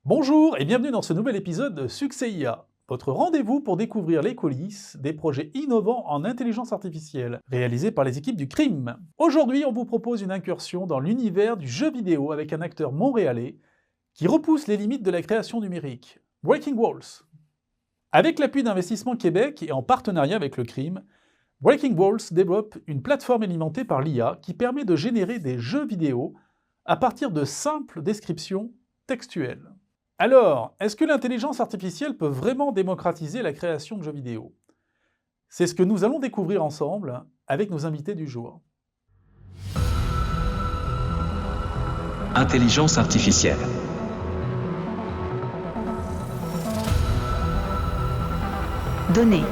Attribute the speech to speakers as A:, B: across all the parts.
A: Bonjour et bienvenue dans ce nouvel épisode de Succès IA, votre rendez-vous pour découvrir les coulisses des projets innovants en intelligence artificielle, réalisés par les équipes du CRIM. Aujourd'hui, on vous propose une incursion dans l'univers du jeu vidéo avec un acteur montréalais qui repousse les limites de la création numérique, Breaking Walls. Avec l'appui d'Investissement Québec et en partenariat avec le CRIM, Breaking Walls développe une plateforme alimentée par l'IA qui permet de générer des jeux vidéo à partir de simples descriptions textuelles. Alors, est-ce que l'intelligence artificielle peut vraiment démocratiser la création de jeux vidéo? C'est ce que nous allons découvrir ensemble avec nos invités du jour.
B: Intelligence artificielle.
C: Données.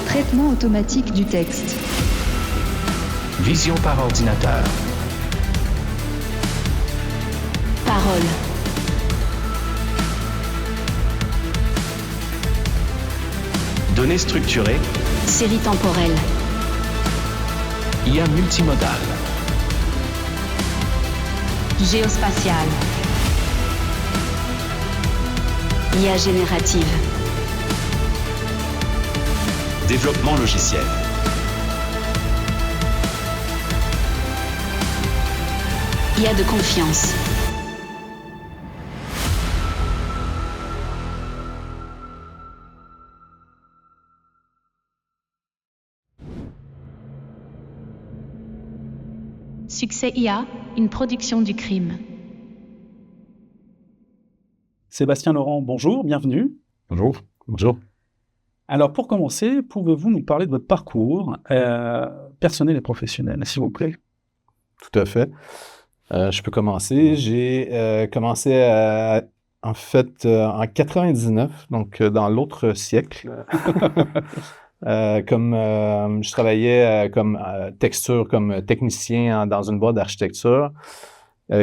C: Traitement automatique du texte.
B: Vision par ordinateur.
C: Parole.
B: Données structurées.
C: Série temporelle.
B: IA multimodale.
C: Géospatiale. IA générative.
B: Développement logiciel.
C: IA de confiance. Succès IA, une production du CRIM.
A: Sébastien Laurent, bonjour, bienvenue.
D: Bonjour. Bonjour.
A: Alors pour commencer, pouvez-vous nous parler de votre parcours personnel et professionnel, s'il vous plaît?
D: Tout à fait. Je peux commencer. J'ai commencé en 99, donc dans l'autre siècle. Je travaillais comme texture, comme technicien dans une boîte d'architecture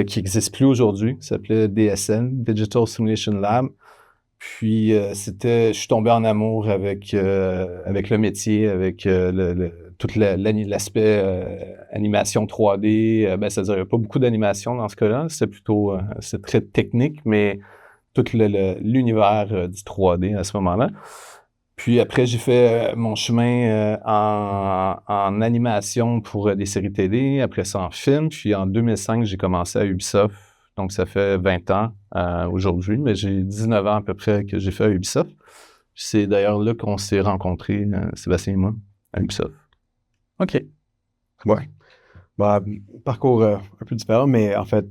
D: qui n'existe plus aujourd'hui, qui s'appelait DSL, Digital Simulation Lab. Puis je suis tombé en amour avec le métier, avec tout l'aspect animation 3D. C'est-à-dire, il n'y a pas beaucoup d'animation dans ce cas-là. C'est très technique, mais tout l'univers du 3D à ce moment-là. Puis après, j'ai fait mon chemin en animation pour des séries télé, après ça en film. Puis en 2005, j'ai commencé à Ubisoft. Donc, ça fait 20 ans aujourd'hui, mais j'ai 19 ans à peu près que j'ai fait à Ubisoft. C'est d'ailleurs là qu'on s'est rencontrés, Sébastien et moi, à Ubisoft.
A: OK.
D: Ouais.
E: Parcours un peu différent, mais en fait,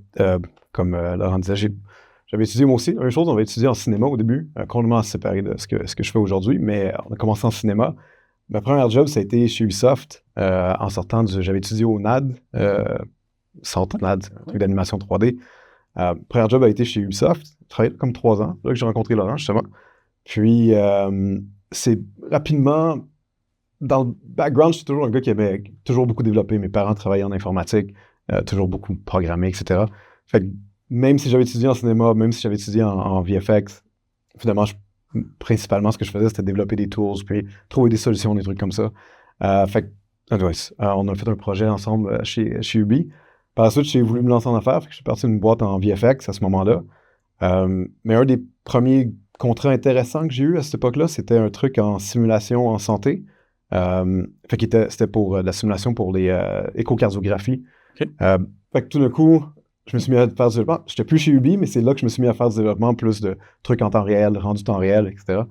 E: comme Laurent disait, j'avais étudié moi aussi. La même chose, on avait étudié en cinéma au début, complètement séparé de ce que je fais aujourd'hui, mais on a commencé en cinéma. Ma première job, ça a été chez Ubisoft, en sortant j'avais étudié au NAD, NAD, un truc d'animation 3D. Première job a été chez Ubisoft, j'ai travaillé comme 3 ans, là que j'ai rencontré Laurent, justement. Puis, c'est rapidement, dans le background, j'étais toujours un gars qui aimait toujours beaucoup développer. Mes parents travaillaient en informatique, toujours beaucoup programmé, etc. Fait que même si j'avais étudié en cinéma, même si j'avais étudié en VFX, finalement, principalement, ce que je faisais, c'était développer des tools, puis trouver des solutions, des trucs comme ça. Fait que, anyways, on a fait un projet ensemble chez Ubi. Par la suite, j'ai voulu me lancer en affaires, fait que je suis parti d'une boîte en VFX à ce moment-là. Mais un des premiers contrats intéressants que j'ai eu à cette époque-là, c'était un truc en simulation en santé. C'était pour la simulation pour les échocardiographies.
A: Okay.
E: Fait que tout d'un coup, je me suis mis à faire du développement. J'étais plus chez Ubi, mais c'est là que je me suis mis à faire du développement, plus de trucs en temps réel, rendu temps réel, etc.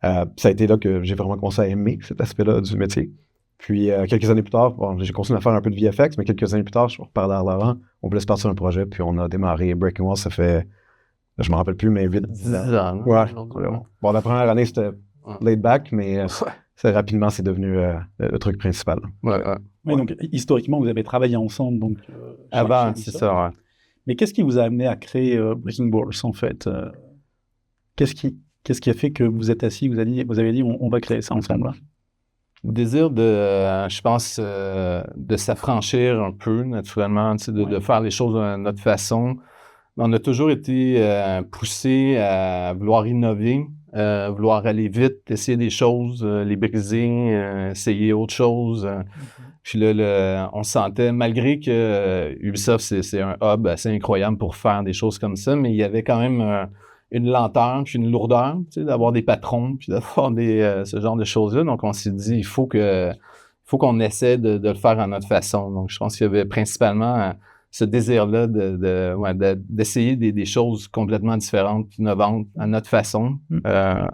E: Ça a été là que j'ai vraiment commencé à aimer cet aspect-là du métier. Puis, quelques années plus tard, j'ai continué à faire un peu de VFX, mais quelques années plus tard, je reparlais à Laurent, on voulait se partir un projet, puis on a démarré Breaking Walls, ça fait, je me rappelle plus, mais 10 ans. Ouais. Bon, la première année, c'était laid back, mais rapidement, c'est devenu le truc principal.
D: Ouais.
A: Oui, donc historiquement, vous avez travaillé ensemble. Donc,
D: avant, c'est ça, ouais.
A: Mais qu'est-ce qui vous a amené à créer Breaking Walls, en fait? Qu'est-ce qui a fait que vous êtes assis, vous avez dit on va créer ça ensemble?
D: Le désir je pense, de s'affranchir un peu, naturellement, de faire les choses de notre façon. On a toujours été poussé à vouloir innover, vouloir aller vite, essayer des choses, les briser, essayer autre chose. Puis là, on sentait, malgré que Ubisoft, c'est un hub assez incroyable pour faire des choses comme ça, mais il y avait quand même une lenteur puis une lourdeur, tu sais, d'avoir des patrons puis d'avoir ce genre de choses-là. Donc, on s'est dit, il faut qu'on essaie de le faire à notre façon. Donc, je pense qu'il y avait principalement ce désir-là d'essayer des choses complètement différentes, innovantes, à notre façon.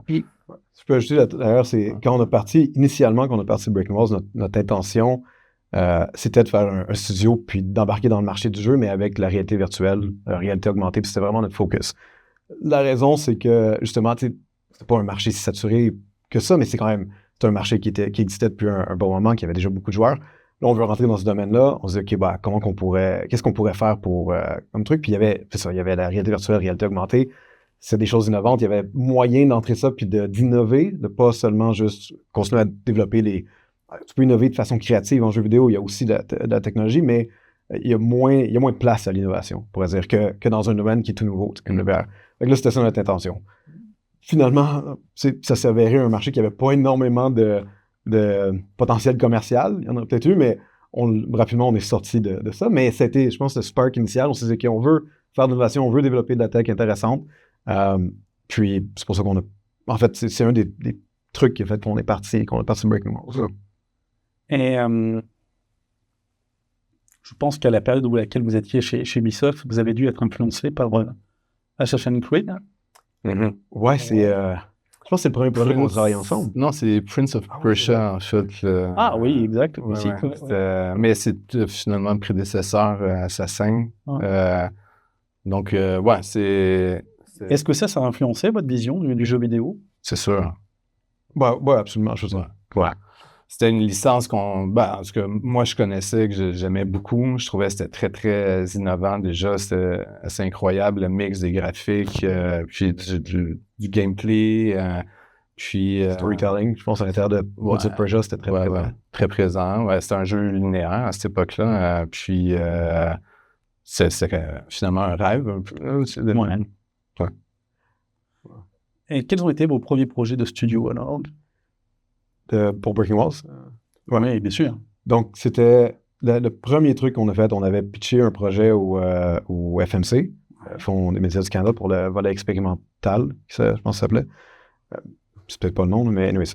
E: Puis, je peux ajouter d'ailleurs, c'est quand on a parti, initialement, quand on a parti de Breaking Walls, notre intention, c'était de faire un studio puis d'embarquer dans le marché du jeu, mais avec la réalité virtuelle, la réalité augmentée, puis c'était vraiment notre focus. La raison, c'est que, justement, c'est pas un marché si saturé que ça, mais c'est un marché qui existait depuis un bon moment, qui avait déjà beaucoup de joueurs. Là, on veut rentrer dans ce domaine-là. On se dit, OK, qu'est-ce qu'on pourrait faire comme truc? Puis il y avait la réalité virtuelle, la réalité augmentée. C'est des choses innovantes. Il y avait moyen d'entrer ça puis d'innover, de pas seulement juste continuer à développer tu peux innover de façon créative en jeu vidéo. Il y a aussi de la technologie, mais il y a moins de place à l'innovation, on pourrait dire, que dans un domaine qui est tout nouveau, comme le VR. Donc là, c'était ça notre intention. Finalement, ça s'est avéré un marché qui n'avait pas énormément de potentiel commercial. Il y en a peut-être eu, mais rapidement, on est sorti de ça. Mais c'était, je pense, le spark initial. On s'est dit qu'on veut faire de l'innovation, on veut développer de la tech intéressante. Puis, c'est pour ça qu'on a... En fait, c'est un des trucs qui a fait qu'on a parti de Breaking Walls.
A: Et je pense qu'à la période où laquelle vous étiez chez Ubisoft, vous avez dû être influencé par Assassin's Creed.
E: Mm-hmm. Ouais, c'est... je pense que c'est le premier projet qu'on travaille ensemble.
D: Non, c'est Prince of Persia, en fait.
A: Ah oui, exact.
D: Ouais,
A: aussi.
D: Mais c'est finalement le prédécesseur Assassin. Donc, c'est...
A: Est-ce que ça a influencé votre vision du jeu vidéo?
D: C'est sûr.
E: Ouais, absolument. Je sais.
D: Ouais. C'était une licence parce que moi, je connaissais, que j'aimais beaucoup. Je trouvais que c'était très, très innovant déjà. C'était assez incroyable, le mix des graphiques, puis du gameplay, puis...
E: storytelling, je pense, à l'intérieur de Prince of Persia, c'était très présent.
D: Très présent. Ouais, c'était un jeu linéaire à cette époque-là. Puis, c'est finalement un rêve, un peu.
A: Ouais. Et quels ont été vos premiers projets de studio, alors?
E: Pour Breaking Walls?
A: Oui, bien sûr.
E: Donc, c'était le premier truc qu'on a fait. On avait pitché un projet au FMC, Fonds des médias du Canada, pour le volet expérimental, je pense que ça s'appelait. C'est peut-être pas le nom, mais anyways.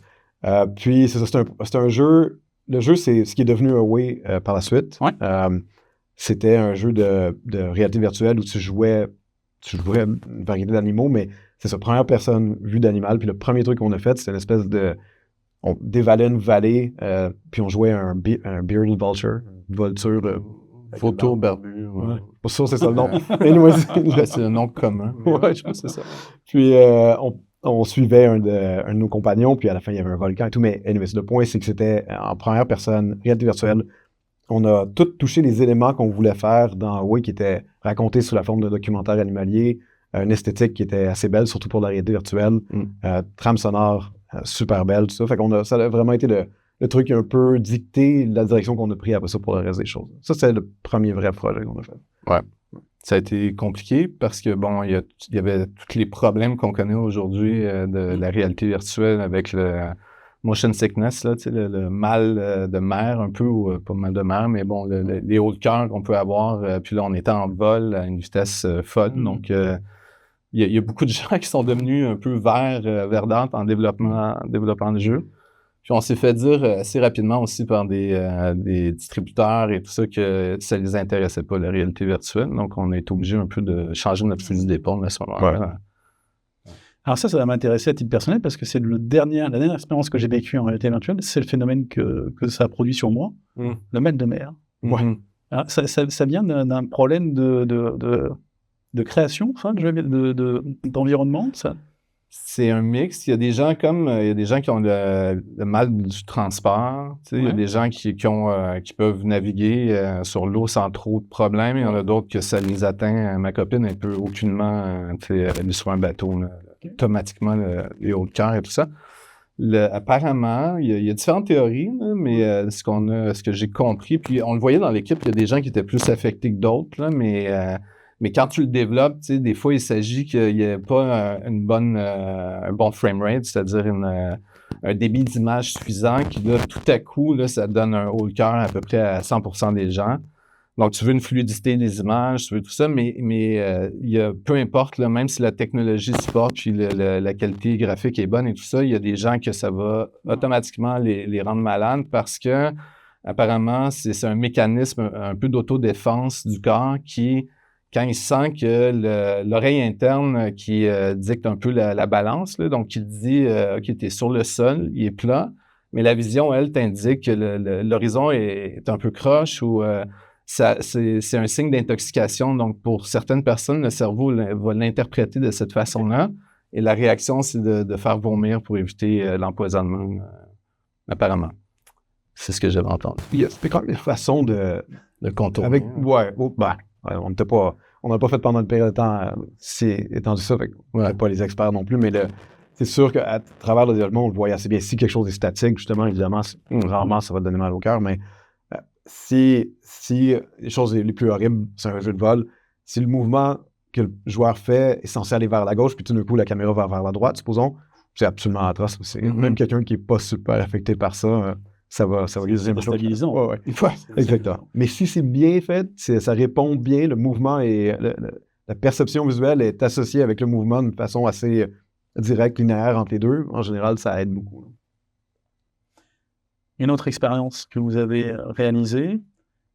E: Puis, c'est ça, c'était un jeu. Le jeu, c'est ce qui est devenu Away par la suite.
A: Ouais.
E: C'était un jeu de réalité virtuelle où tu jouais une variété d'animaux, mais c'est ça, première personne vue d'animal. Puis le premier truc qu'on a fait, c'était une espèce on dévalait une vallée, puis on jouait un bearded vulture, une vulture...
D: Photo barbu.
E: Ouais. Pour ça, c'est ça le nom.
D: C'est le nom commun.
E: Ouais, je pense que c'est ça. Puis on suivait un de nos compagnons, puis à la fin, il y avait un volcan et tout. Mais anyways, le point, c'est que c'était en première personne, réalité virtuelle. On a tout touché les éléments qu'on voulait faire dans Away, qui étaient racontés sous la forme de documentaire animalier, une esthétique qui était assez belle, surtout pour la réalité virtuelle, trame sonore super belle, tout ça. Fait ça a vraiment été le truc qui a un peu dicté la direction qu'on a pris après ça pour le reste des choses. Ça, c'est le premier vrai projet qu'on a fait.
D: Ouais. Ça a été compliqué parce que, bon, il y avait tous les problèmes qu'on connaît aujourd'hui de la réalité virtuelle avec le motion sickness, là, tu sais, le mal de mer un peu, ou pas mal de mer, mais bon, les hauts de cœur qu'on peut avoir. Puis là, on était en vol à une vitesse folle. Donc, il y a beaucoup de gens qui sont devenus un peu verdâtres en développant le jeu. Puis on s'est fait dire assez rapidement aussi par des distributeurs et tout ça que ça les intéressait pas, la réalité virtuelle. Donc, on a été obligé un peu de changer notre fusil d'épaule à ce moment-là.
A: Ouais. Alors ça va m'intéresser à titre personnel parce que c'est la dernière expérience que j'ai vécue en réalité virtuelle. C'est le phénomène que ça a produit sur moi, le mal de mer.
D: Ouais.
A: Alors, ça vient d'un problème de création, d'environnement, ça?
D: C'est un mix. Il y a des gens qui ont le mal du transport. Tu sais, il y a des gens qui peuvent naviguer sur l'eau sans trop de problèmes. Il y en a d'autres que ça les atteint. Ma copine, elle peut aucunement aller sur un bateau, là, automatiquement, les hauts de cœur et tout ça. Apparemment, il y a différentes théories, là, mais ce que j'ai compris, puis on le voyait dans l'équipe, il y a des gens qui étaient plus affectés que d'autres, là, mais quand tu le développes, tu sais, des fois, il s'agit qu'il n'y ait pas un bon framerate, c'est-à-dire un débit d'image suffisant qui, là, tout à coup, là, ça donne un haut le cœur à peu près à 100% des gens. Donc, tu veux une fluidité des images, tu veux tout ça, mais il y a, peu importe, là, même si la technologie supporte, puis la qualité graphique est bonne et tout ça, il y a des gens que ça va automatiquement les rendre malades parce que, apparemment, c'est un mécanisme un peu d'autodéfense du corps qui, quand il sent que l'oreille interne qui dicte un peu la balance, là, donc il dit OK, t'es sur le sol, il est plat, mais la vision, elle, t'indique que l'horizon est un peu croche ou c'est un signe d'intoxication. Donc, pour certaines personnes, le cerveau va l'interpréter de cette façon-là. Et la réaction, c'est de faire vomir pour éviter l'empoisonnement, apparemment. C'est ce que j'avais entendu.
E: Il y a quand même une façon de
D: contourner.
E: On n'a pas fait pendant une période de temps si étendu ça, fait on n'est pas les experts non plus, mais c'est sûr qu'à travers le développement, on le voit assez bien. Si quelque chose est statique, justement, évidemment, rarement ça va te donner mal au cœur, mais si les choses les plus horribles, c'est un jeu de vol, si le mouvement que le joueur fait est censé aller vers la gauche, puis tout d'un coup, la caméra va vers la droite, supposons, c'est absolument atroce. Même quelqu'un qui n'est pas super affecté par ça, ça va
A: c'est déstabilisant.
E: Ouais. Exactement. Mais si c'est bien fait, ça répond bien, le mouvement et la perception visuelle est associée avec le mouvement d'une façon assez directe, linéaire entre les deux. En général, ça aide beaucoup.
A: Une autre expérience que vous avez réalisée,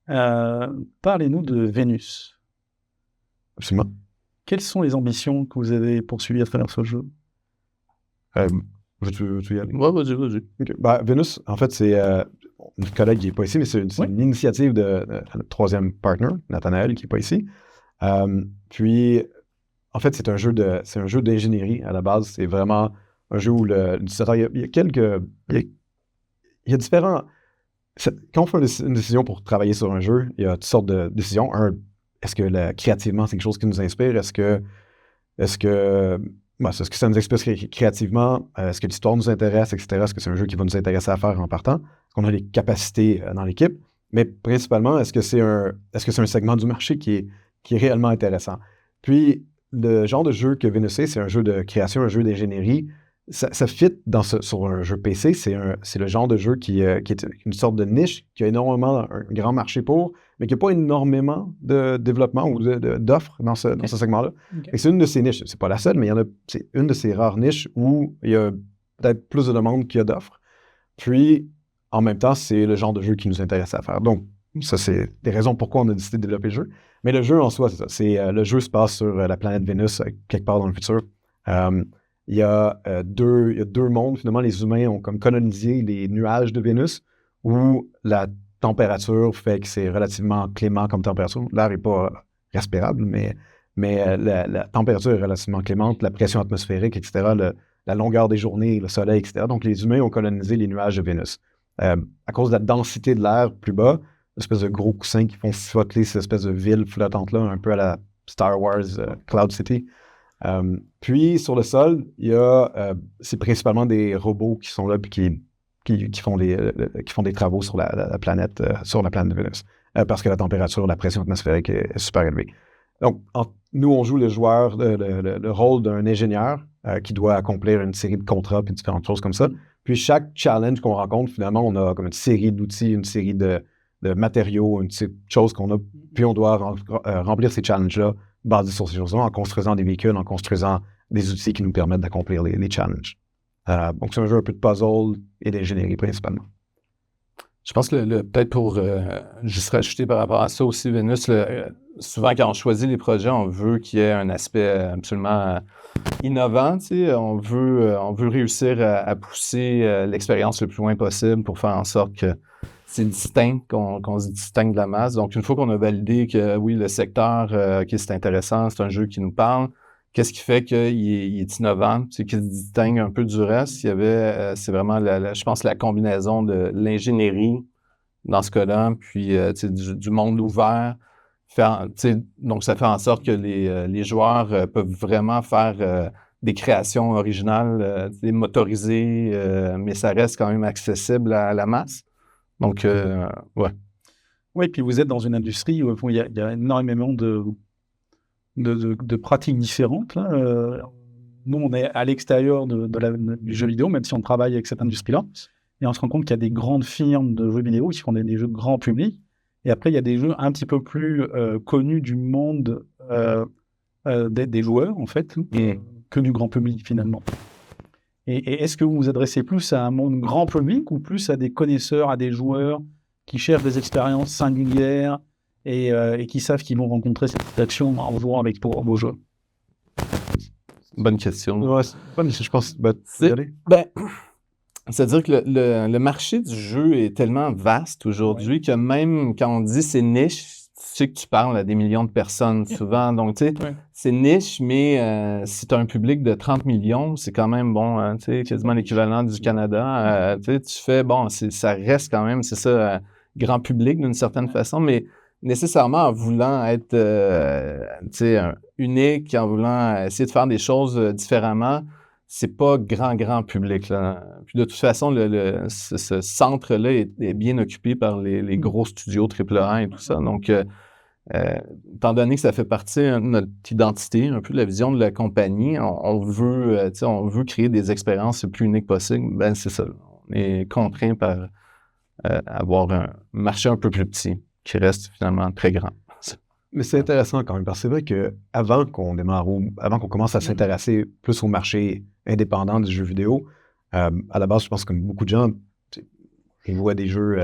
A: parlez-nous de Vénus.
E: Absolument.
A: Quelles sont les ambitions que vous avez poursuivies à travers ce jeu?
E: Veux-tu y aller?
D: Ouais, vas-y.
E: Okay. Vénus, en fait, c'est notre collègue qui n'est pas ici, mais c'est une initiative de notre troisième partner, Nathanaël, qui n'est pas ici. Puis, en fait, c'est un jeu d'ingénierie à la base. C'est vraiment un jeu où l'utilisateur, il y a différents... Quand on fait une décision pour travailler sur un jeu, il y a toutes sortes de décisions. Est-ce que créativement, c'est quelque chose qui nous inspire? Est-ce que ça nous inspire créativement? Est-ce que l'histoire nous intéresse, etc.? Est-ce que c'est un jeu qui va nous intéresser à faire en partant? Est-ce qu'on a les capacités dans l'équipe? Mais principalement, est-ce que c'est un segment du marché qui est réellement intéressant? Puis, le genre de jeu que Vénus est, c'est un jeu de création, un jeu d'ingénierie. Ça fit sur un jeu PC. C'est le genre de jeu qui est une sorte de niche, qui a énormément un grand marché pour, mais qui n'a pas énormément de développement ou d'offres dans ce segment-là. Okay. C'est une de ces niches. C'est pas la seule, mais c'est une de ces rares niches où il y a peut-être plus de demandes qu'il y a d'offres. Puis, en même temps, c'est le genre de jeu qui nous intéresse à faire. Donc, ça, c'est des raisons pourquoi on a décidé de développer le jeu. Mais le jeu en soi, c'est ça. Le jeu se passe sur la planète Vénus, quelque part dans le futur. Il y a deux mondes. Finalement, les humains ont comme colonisé les nuages de Vénus où la température fait que c'est relativement clément comme température. L'air n'est pas respirable, mais la température est relativement clémente, la pression atmosphérique, etc., la longueur des journées, le soleil, etc. Donc, les humains ont colonisé les nuages de Vénus. À cause de la densité de l'air plus bas, une espèce de gros coussins qui font flotter cette espèce de ville flottante-là, un peu à la Star Wars Cloud City. Puis, sur le sol, c'est principalement des robots qui sont là et qui font des travaux sur la planète de Vénus. Parce que la température, la pression atmosphérique est super élevée. Donc, nous, on joue le joueur, le rôle d'un ingénieur qui doit accomplir une série de contrats et différentes choses comme ça. Puis, chaque challenge qu'on rencontre, finalement, on a comme une série d'outils, une série de matériaux, une série de choses qu'on a. Puis, on doit remplir ces challenges-là basés sur ces choses-là, en construisant des véhicules, en construisant des outils qui nous permettent d'accomplir les challenges. Donc, c'est un jeu un peu de puzzle et d'ingénierie principalement.
D: Je pense que peut-être pour juste rajouter par rapport à ça aussi, Vénus, souvent quand on choisit les projets, on veut qu'il y ait un aspect absolument innovant. On veut réussir à pousser l'expérience le plus loin possible pour faire en sorte que c'est distinct, qu'on se distingue de la masse. Donc, une fois qu'on a validé que oui, le secteur, c'est intéressant, c'est un jeu qui nous parle, qu'est-ce qui fait qu'il est innovant, qu'il se distingue un peu du reste? C'est vraiment, je pense, la combinaison de l'ingénierie dans ce cas-là, puis du monde ouvert. Donc, ça fait en sorte que les joueurs peuvent vraiment faire des créations originales, motorisées, mais ça reste quand même accessible à la masse. Donc, ouais.
A: Oui, puis vous êtes dans une industrie où il y a énormément de pratiques différentes. Là. nous, on est à l'extérieur du jeu vidéo, même si on travaille avec cette industrie-là. Et on se rend compte qu'il y a des grandes firmes de jeux vidéo qui font des jeux grand public. Et après, il y a des jeux un petit peu plus connus du monde des joueurs, en fait, que du grand public, finalement. Et est-ce que vous vous adressez plus à un monde grand public ou plus à des connaisseurs, à des joueurs qui cherchent des expériences singulières et qui savent qu'ils vont rencontrer cette action en jouant avec vos jeux?
D: Bonne question.
E: Ouais, je pense.
D: C'est-à-dire que le marché du jeu est tellement vaste aujourd'hui que même quand on dit c'est niche, tu sais que tu parles à des millions de personnes souvent. Donc, tu sais, c'est niche, mais si tu as un public de 30 millions, c'est quand même bon, hein, tu sais, quasiment l'équivalent du Canada. Tu sais, tu fais, bon, ça reste quand même, c'est ça, grand public d'une certaine façon, mais nécessairement en voulant être, tu sais, unique, en voulant essayer de faire des choses différemment, c'est pas grand public, là. Puis de toute façon, ce centre-là est bien occupé par les gros studios AAA et tout ça. Donc, étant donné que ça fait partie de notre identité, un peu de la vision de la compagnie, on veut créer des expériences le plus uniques possible. Ben c'est ça. On est contraint par avoir un marché un peu plus petit, qui reste finalement très grand.
E: Mais c'est intéressant quand même, parce que c'est vrai qu'avant qu'on démarre, avant qu'on commence à s'intéresser plus au marché indépendant du jeu vidéo, à la base, je pense que beaucoup de gens, ils voient des jeux,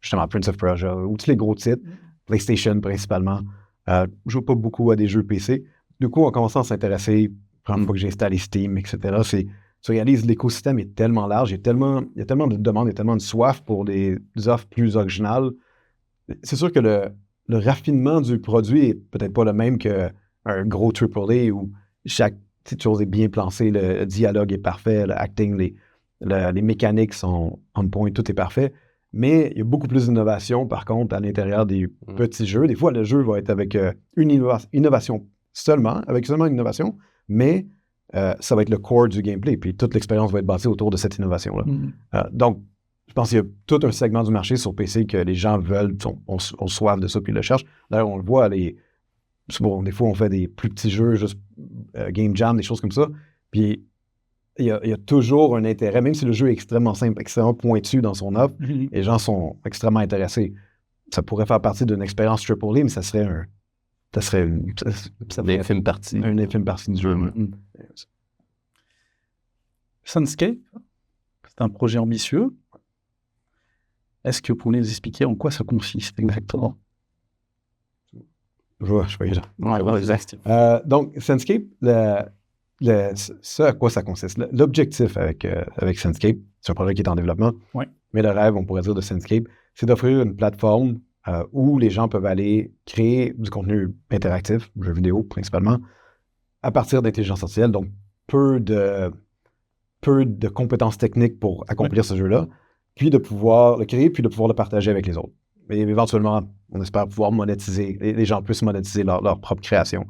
E: justement Prince of Persia, ou tous les gros titres, PlayStation principalement. Je ne joue pas beaucoup à des jeux PC. Du coup, en commençant à s'intéresser, la première fois que j'ai installé Steam, etc., tu réalises l'écosystème est tellement large, il y a tellement de demandes, il y a tellement de soif pour des offres plus originales. C'est sûr que le raffinement du produit est peut-être pas le même qu'un gros AAA où chaque petite chose est bien placée, le dialogue est parfait, le acting, les mécaniques sont on point, tout est parfait. Mais il y a beaucoup plus d'innovation, par contre, à l'intérieur des petits jeux. Des fois, le jeu va être avec une innovation seulement, une innovation, mais ça va être le core du gameplay, puis toute l'expérience va être bâtie autour de cette innovation-là. Donc, je pense qu'il y a tout un segment du marché sur PC que les gens veulent, on soif de ça, puis ils le cherchent. D'ailleurs, on le voit, des fois, on fait des plus petits jeux, juste Game Jam, des choses comme ça, puis il y a toujours un intérêt, même si le jeu est extrêmement simple, extrêmement pointu dans son offre, les gens sont extrêmement intéressés. Ça pourrait faire partie d'une expérience AAA, mais ça serait une infime partie. Une infime partie du jeu.
A: Sunscape, c'est un projet ambitieux. Est-ce que vous pouvez nous expliquer en quoi ça consiste exactement?
E: Je vais y aller. Donc, Sunscape, ce à quoi ça consiste. L'objectif avec Sunscape, c'est un projet qui est en développement, mais le rêve, on pourrait dire, de Sunscape, c'est d'offrir une plateforme où les gens peuvent aller créer du contenu interactif, jeux vidéo principalement, à partir d'intelligence artificielle, donc peu de compétences techniques pour accomplir ce jeu-là, puis de pouvoir le créer, puis de pouvoir le partager avec les autres. Mais éventuellement, on espère pouvoir monétiser, les gens puissent monétiser leur propre création.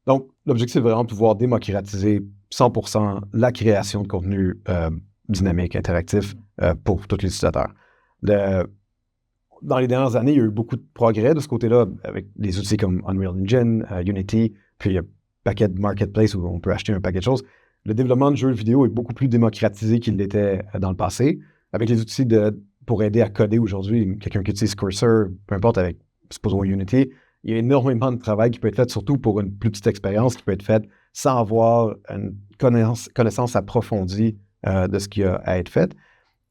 E: Donc, l'objectif est vraiment de pouvoir démocratiser 100% la création de contenu dynamique, interactif pour tous les utilisateurs. Dans les dernières années, il y a eu beaucoup de progrès de ce côté-là avec des outils comme Unreal Engine, Unity, puis il y a un paquet de marketplace où on peut acheter un paquet de choses. Le développement de jeux vidéo est beaucoup plus démocratisé qu'il l'était dans le passé. Avec les outils pour aider à coder aujourd'hui, quelqu'un qui utilise Cursor, peu importe, avec, supposons Unity, il y a énormément de travail qui peut être fait, surtout pour une plus petite expérience qui peut être faite sans avoir une connaissance approfondie de ce qui a à être fait.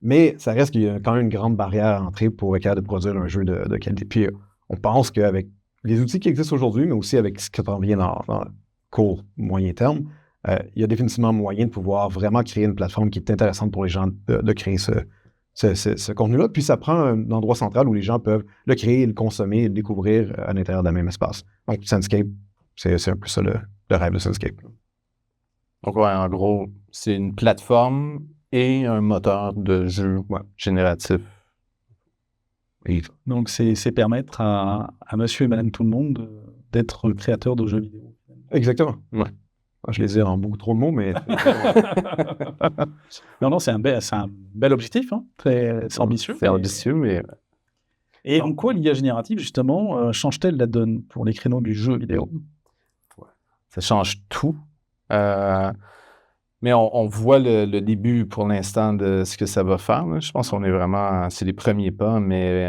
E: Mais ça reste qu'il y a quand même une grande barrière à entrer pour être capable de produire un jeu de qualité. Puis on pense qu'avec les outils qui existent aujourd'hui, mais aussi avec ce qui s'en vient dans le court, moyen terme, il y a définitivement moyen de pouvoir vraiment créer une plateforme qui est intéressante pour les gens de créer ce contenu-là. Puis ça prend un endroit central où les gens peuvent le créer, le consommer, le découvrir à l'intérieur d'un même espace. Donc, Sunscape, c'est un peu ça le rêve de Sunscape.
D: Donc, ouais, en gros, c'est une plateforme et un moteur de jeu génératif.
A: Donc, c'est permettre à monsieur et madame tout le monde d'être créateur de jeux vidéo.
E: Exactement. Ouais. Je les ai en beaucoup trop de mots, mais...
A: non, c'est un bel objectif, hein. C'est ambitieux.
D: C'est ambitieux, mais...
A: Et en quoi l'IA générative, justement, change-t-elle la donne pour les créneaux du jeu vidéo?
D: Ça change tout. Mais on voit le début pour l'instant de ce que ça va faire, là. Je pense qu'on est vraiment... C'est les premiers pas, mais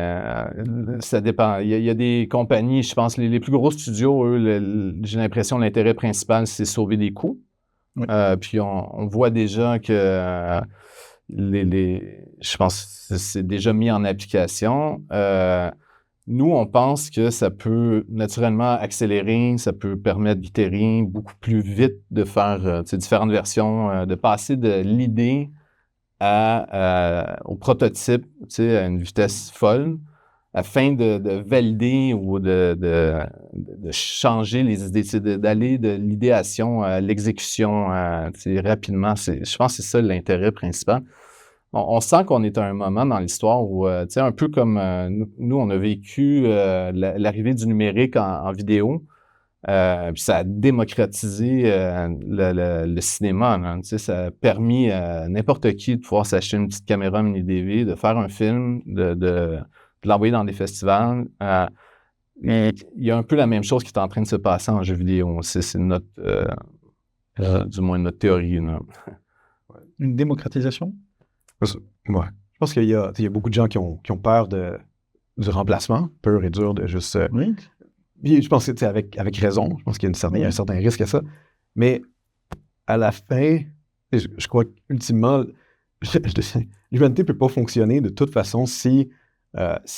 D: ça dépend. Il y a des compagnies, je pense, les plus gros studios, eux, j'ai l'impression que l'intérêt principal, c'est sauver des coûts.
A: Oui.
D: Puis on voit déjà que je pense que c'est déjà mis en application. Nous, on pense que ça peut naturellement accélérer, ça peut permettre d'itérer beaucoup plus vite, de faire différentes versions, de passer de l'idée au prototype à une vitesse folle, afin de valider ou de changer les idées, d'aller de l'idéation à l'exécution rapidement. Je pense que c'est ça l'intérêt principal. On sent qu'on est à un moment dans l'histoire où, un peu comme nous, on a vécu l'arrivée du numérique en vidéo, puis ça a démocratisé le cinéma. Là, ça a permis à n'importe qui de pouvoir s'acheter une petite caméra mini DV, de faire un film, de l'envoyer dans des festivals. Il y a un peu la même chose qui est en train de se passer en jeu vidéo. C'est notre, du moins notre théorie. Là.
A: Une démocratisation?
E: Ouais. Je pense qu'il y a beaucoup de gens qui ont peur du remplacement, pur et dur de juste...
A: Oui.
E: Puis je pense que avec raison, je pense qu'il y a un certain risque à ça. Mais à la fin, je crois qu'ultimement, l'humanité ne peut pas fonctionner de toute façon si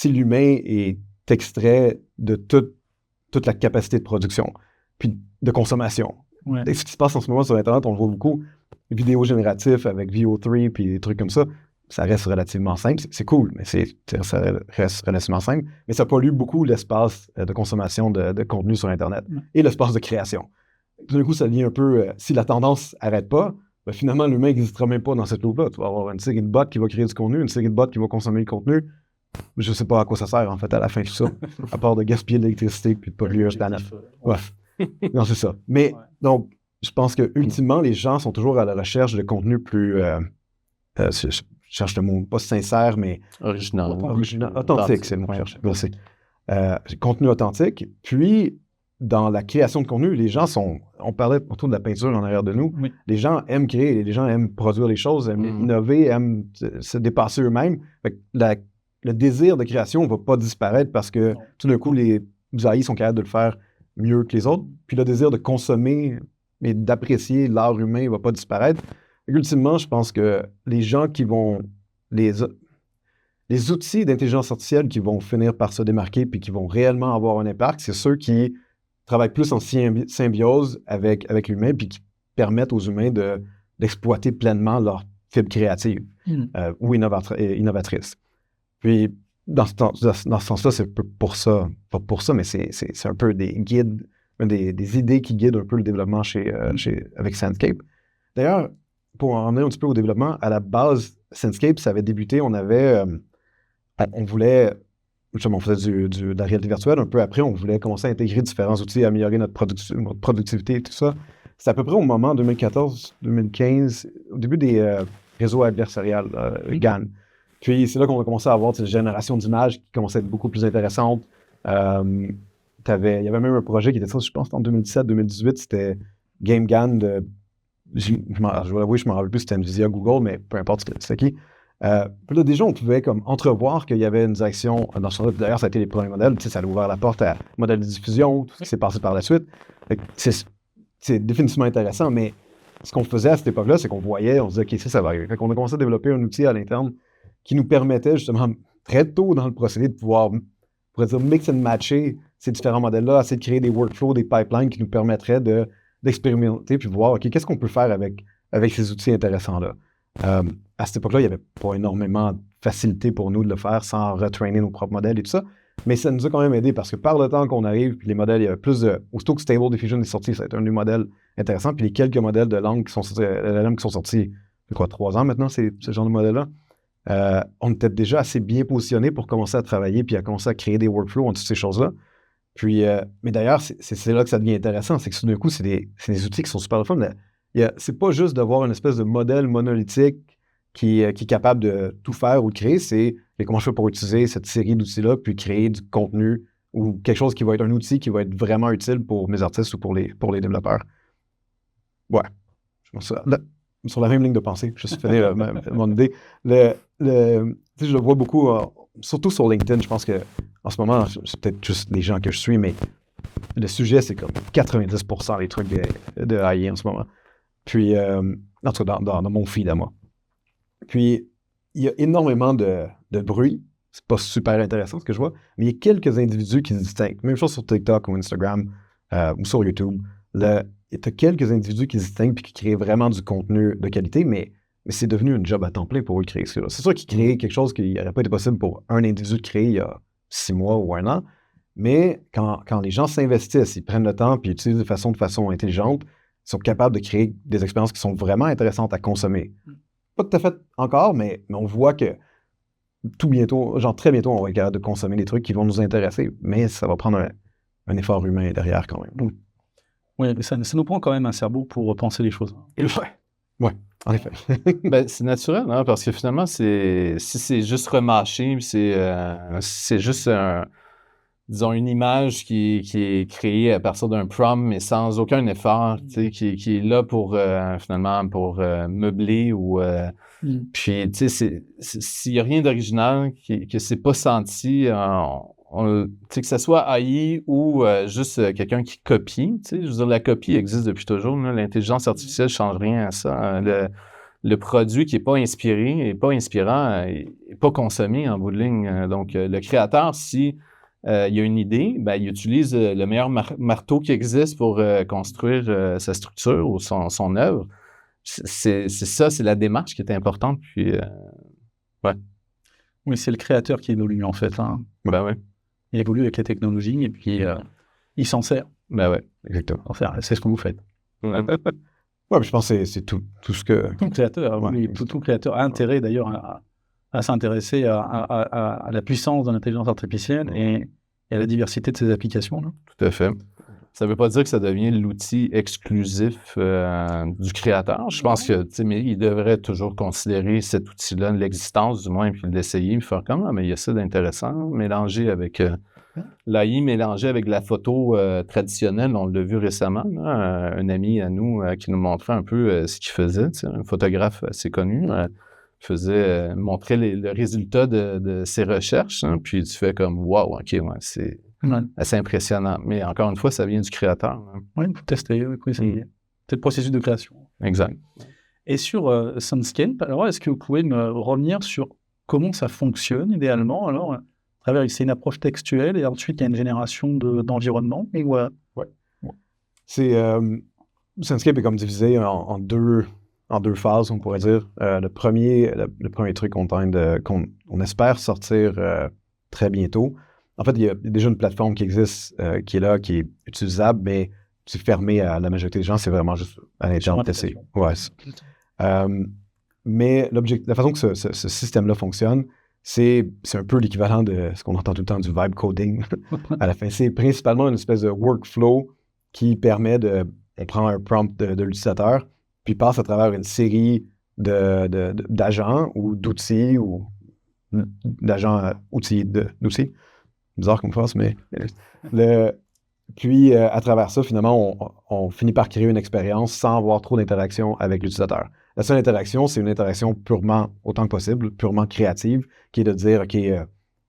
E: l'humain est extrait de toute la capacité de production, puis de consommation.
A: Ouais.
E: Et ce qui se passe en ce moment sur Internet, on le voit beaucoup, vidéos génératifs avec VO3 puis des trucs comme ça reste relativement simple. C'est cool, mais ça reste relativement simple. Mais ça pollue beaucoup l'espace de consommation de contenu sur Internet et l'espace de création. Tout d'un coup, ça devient un peu... si la tendance n'arrête pas, ben finalement, l'humain n'existera même pas dans cette loupe-là. Tu vas avoir une série de bots qui va créer du contenu, une série de bots qui va consommer le contenu. Je ne sais pas à quoi ça sert, en fait, à la fin de tout ça, à part de gaspiller de l'électricité puis de polluer la planète. Ouais. Non, c'est ça. Mais, donc, je pense que ultimement, les gens sont toujours à la recherche de contenu plus... je cherche le mot, pas sincère, mais...
D: Original.
E: Authentique, c'est le mot que je cherche. Merci. Contenu authentique. Puis, dans la création de contenu, les gens sont... On parlait autour de la peinture en arrière de nous. Oui. Les gens aiment créer, les gens aiment produire les choses, aiment innover, aiment se dépasser eux-mêmes. Fait que le désir de création ne va pas disparaître parce que tout d'un coup, les AI sont capables de le faire mieux que les autres. Puis le désir de consommer et d'apprécier l'art humain ne va pas disparaître. Ultimement, je pense que les gens qui vont... Les outils d'intelligence artificielle qui vont finir par se démarquer puis qui vont réellement avoir un impact, c'est ceux qui travaillent plus en symbiose avec l'humain puis qui permettent aux humains d'exploiter pleinement leur fibre créative ou innovatrice. Puis, dans ce sens-là, c'est pour ça, pas pour ça, mais c'est un peu des guides, des idées qui guident un peu le développement avec Sandscape. D'ailleurs, pour en venir un petit peu au développement, à la base, Sandscape, ça avait débuté, on voulait, justement, on faisait de la réalité virtuelle. Un peu après, on voulait commencer à intégrer différents outils, améliorer notre productivité et tout ça. C'est à peu près au moment 2014-2015, au début des réseaux adversariales, GAN. Puis c'est là qu'on a commencé à avoir cette génération d'images qui commençait à être beaucoup plus intéressante. Il y avait même un projet qui était ça, je pense, en 2017-2018, c'était Game GAN de... Je vais avouer, je ne me rappelle plus si c'était Nvidia, Google, mais peu importe c'était qui. Puis là, déjà, on pouvait comme entrevoir qu'il y avait une direction dans ce sens-là. D'ailleurs, ça a été les premiers modèles. Ça a ouvert la porte à modèle de diffusion, tout ce qui s'est passé par la suite. C'est définitivement intéressant, mais ce qu'on faisait à cette époque-là, c'est qu'on voyait, on se disait, OK, ça va arriver. Fait qu'on a commencé à développer un outil à l'interne qui nous permettait justement, très tôt dans le procédé, de pouvoir, on pourrait dire, mix and matcher ces différents modèles-là, essayer de créer des workflows, des pipelines qui nous permettraient d'expérimenter puis voir, OK, qu'est-ce qu'on peut faire avec ces outils intéressants-là. À cette époque-là, il n'y avait pas énormément de facilité pour nous de le faire sans retrainer nos propres modèles et tout ça, mais ça nous a quand même aidé parce que par le temps qu'on arrive, puis les modèles, il y avait plus de... Aussitôt que Stable Diffusion est sorti, ça a été un des modèles intéressants, puis les quelques modèles de langue qui sont sortis, LLM qui sont sortis, c'est quoi, 3 ans maintenant, ce genre de modèle-là, on était déjà assez bien positionnés pour commencer à travailler puis à commencer à créer des workflows en toutes ces choses-là. Puis, mais d'ailleurs, c'est là que ça devient intéressant, c'est que tout d'un coup, c'est des outils qui sont super fun. C'est pas juste d'avoir une espèce de modèle monolithique qui est capable de tout faire ou de créer, c'est comment je fais pour utiliser cette série d'outils-là puis créer du contenu ou quelque chose qui va être un outil qui va être vraiment utile pour mes artistes ou pour les développeurs. Ouais. Je pense ça. sur la même ligne de pensée, je suis fini mon idée. Tu sais, je le vois beaucoup, surtout sur LinkedIn. Je pense que en ce moment, c'est peut-être juste les gens que je suis, mais le sujet, c'est comme 90% des trucs de AI en ce moment. Puis, en tout cas, dans mon feed à moi. Puis, il y a énormément de bruit. C'est pas super intéressant ce que je vois, mais il y a quelques individus qui se distinguent. Même chose sur TikTok ou Instagram ou sur YouTube. Tu as quelques individus qui se distinguent et qui créent vraiment du contenu de qualité, mais c'est devenu un job à temps plein pour eux de créer ça. C'est sûr qu'ils créent quelque chose qui n'aurait pas été possible pour un individu de créer il y a 6 mois ou 1 an, mais quand les gens s'investissent, ils prennent le temps puis utilisent de façon intelligente, ils sont capables de créer des expériences qui sont vraiment intéressantes à consommer. Pas tout à fait encore, mais on voit que tout bientôt, genre très bientôt, on va être capable de consommer des trucs qui vont nous intéresser, mais ça va prendre un effort humain derrière quand même.
A: Oui, mais ça nous prend quand même un cerveau pour penser les choses.
E: Ouais, en effet.
D: Ben, c'est naturel, hein, parce que finalement, si c'est juste remâché, c'est juste disons, une image qui est créée à partir d'un prompt, mais sans aucun effort, tu sais, qui est là pour, finalement, pour meubler ou... Puis, tu sais, s'il n'y a rien d'original, que c'est pas senti, tu sais, que ce soit AI ou juste quelqu'un qui copie, tu sais, je veux dire, la copie existe depuis toujours, là, l'intelligence artificielle ne change rien à ça. Le produit qui n'est pas inspiré, n'est pas inspirant, n'est pas consommé en bout de ligne. Donc, le créateur, si il y a une idée, ben, il utilise le meilleur marteau qui existe pour construire sa structure ou son œuvre. C'est ça, c'est la démarche qui est importante. Puis, ouais.
A: Oui, c'est le créateur qui évolue en fait. Hein.
D: Ben ouais.
A: Il évolue avec les technologies et puis il s'en sert.
E: Ben ouais, exactement.
A: C'est ce que vous faites.
E: Ouais, mais je pense que c'est tout ce que...
A: Tout créateur, oui, tout créateur a intérêt d'ailleurs à s'intéresser à la puissance de l'intelligence artificielle et à la diversité de ses applications. Là.
D: Tout à fait. Ça ne veut pas dire que ça devient l'outil exclusif du créateur. Je pense que, tu sais, mais il devrait toujours considérer cet outil-là, l'existence du moins, puis l'essayer, puis faire comme, mais il y a ça d'intéressant, mélanger avec l'AI, mélanger avec la photo traditionnelle. On l'a vu récemment, là, un ami à nous qui nous montrait un peu ce qu'il faisait, tu sais, un photographe assez connu, montrait le résultat de ses recherches, hein, puis tu fais comme, wow, OK, ouais, c'est... assez impressionnant. Mais encore une fois, ça vient du créateur. Hein.
A: Oui, il faut tester. Oui, c'est le processus de création.
D: Exact.
A: Et sur Soundscape, alors est-ce que vous pouvez me revenir sur comment ça fonctionne idéalement? Alors, à travers, c'est une approche textuelle et ensuite il y a une génération d'environnement. Et voilà.
E: Ouais. C'est Soundscape est comme divisé en deux phases, on pourrait dire. Le premier truc qu'on espère sortir très bientôt. En fait, il y a déjà une plateforme qui existe, qui est là, qui est utilisable, mais c'est fermé à la majorité des gens. C'est vraiment juste à l'interne tester. Ouais. Mais la façon que ce système-là fonctionne, c'est un peu l'équivalent de ce qu'on entend tout le temps du vibe coding à la fin. C'est principalement une espèce de workflow qui permet on prend un prompt de l'utilisateur, puis passe à travers une série d'agents ou d'outils ou d'agents d'outils. Bizarre comme phrase, mais... Puis, à travers ça, finalement, on finit par créer une expérience sans avoir trop d'interaction avec l'utilisateur. La seule interaction, c'est une interaction purement, autant que possible, purement créative, qui est de dire, OK,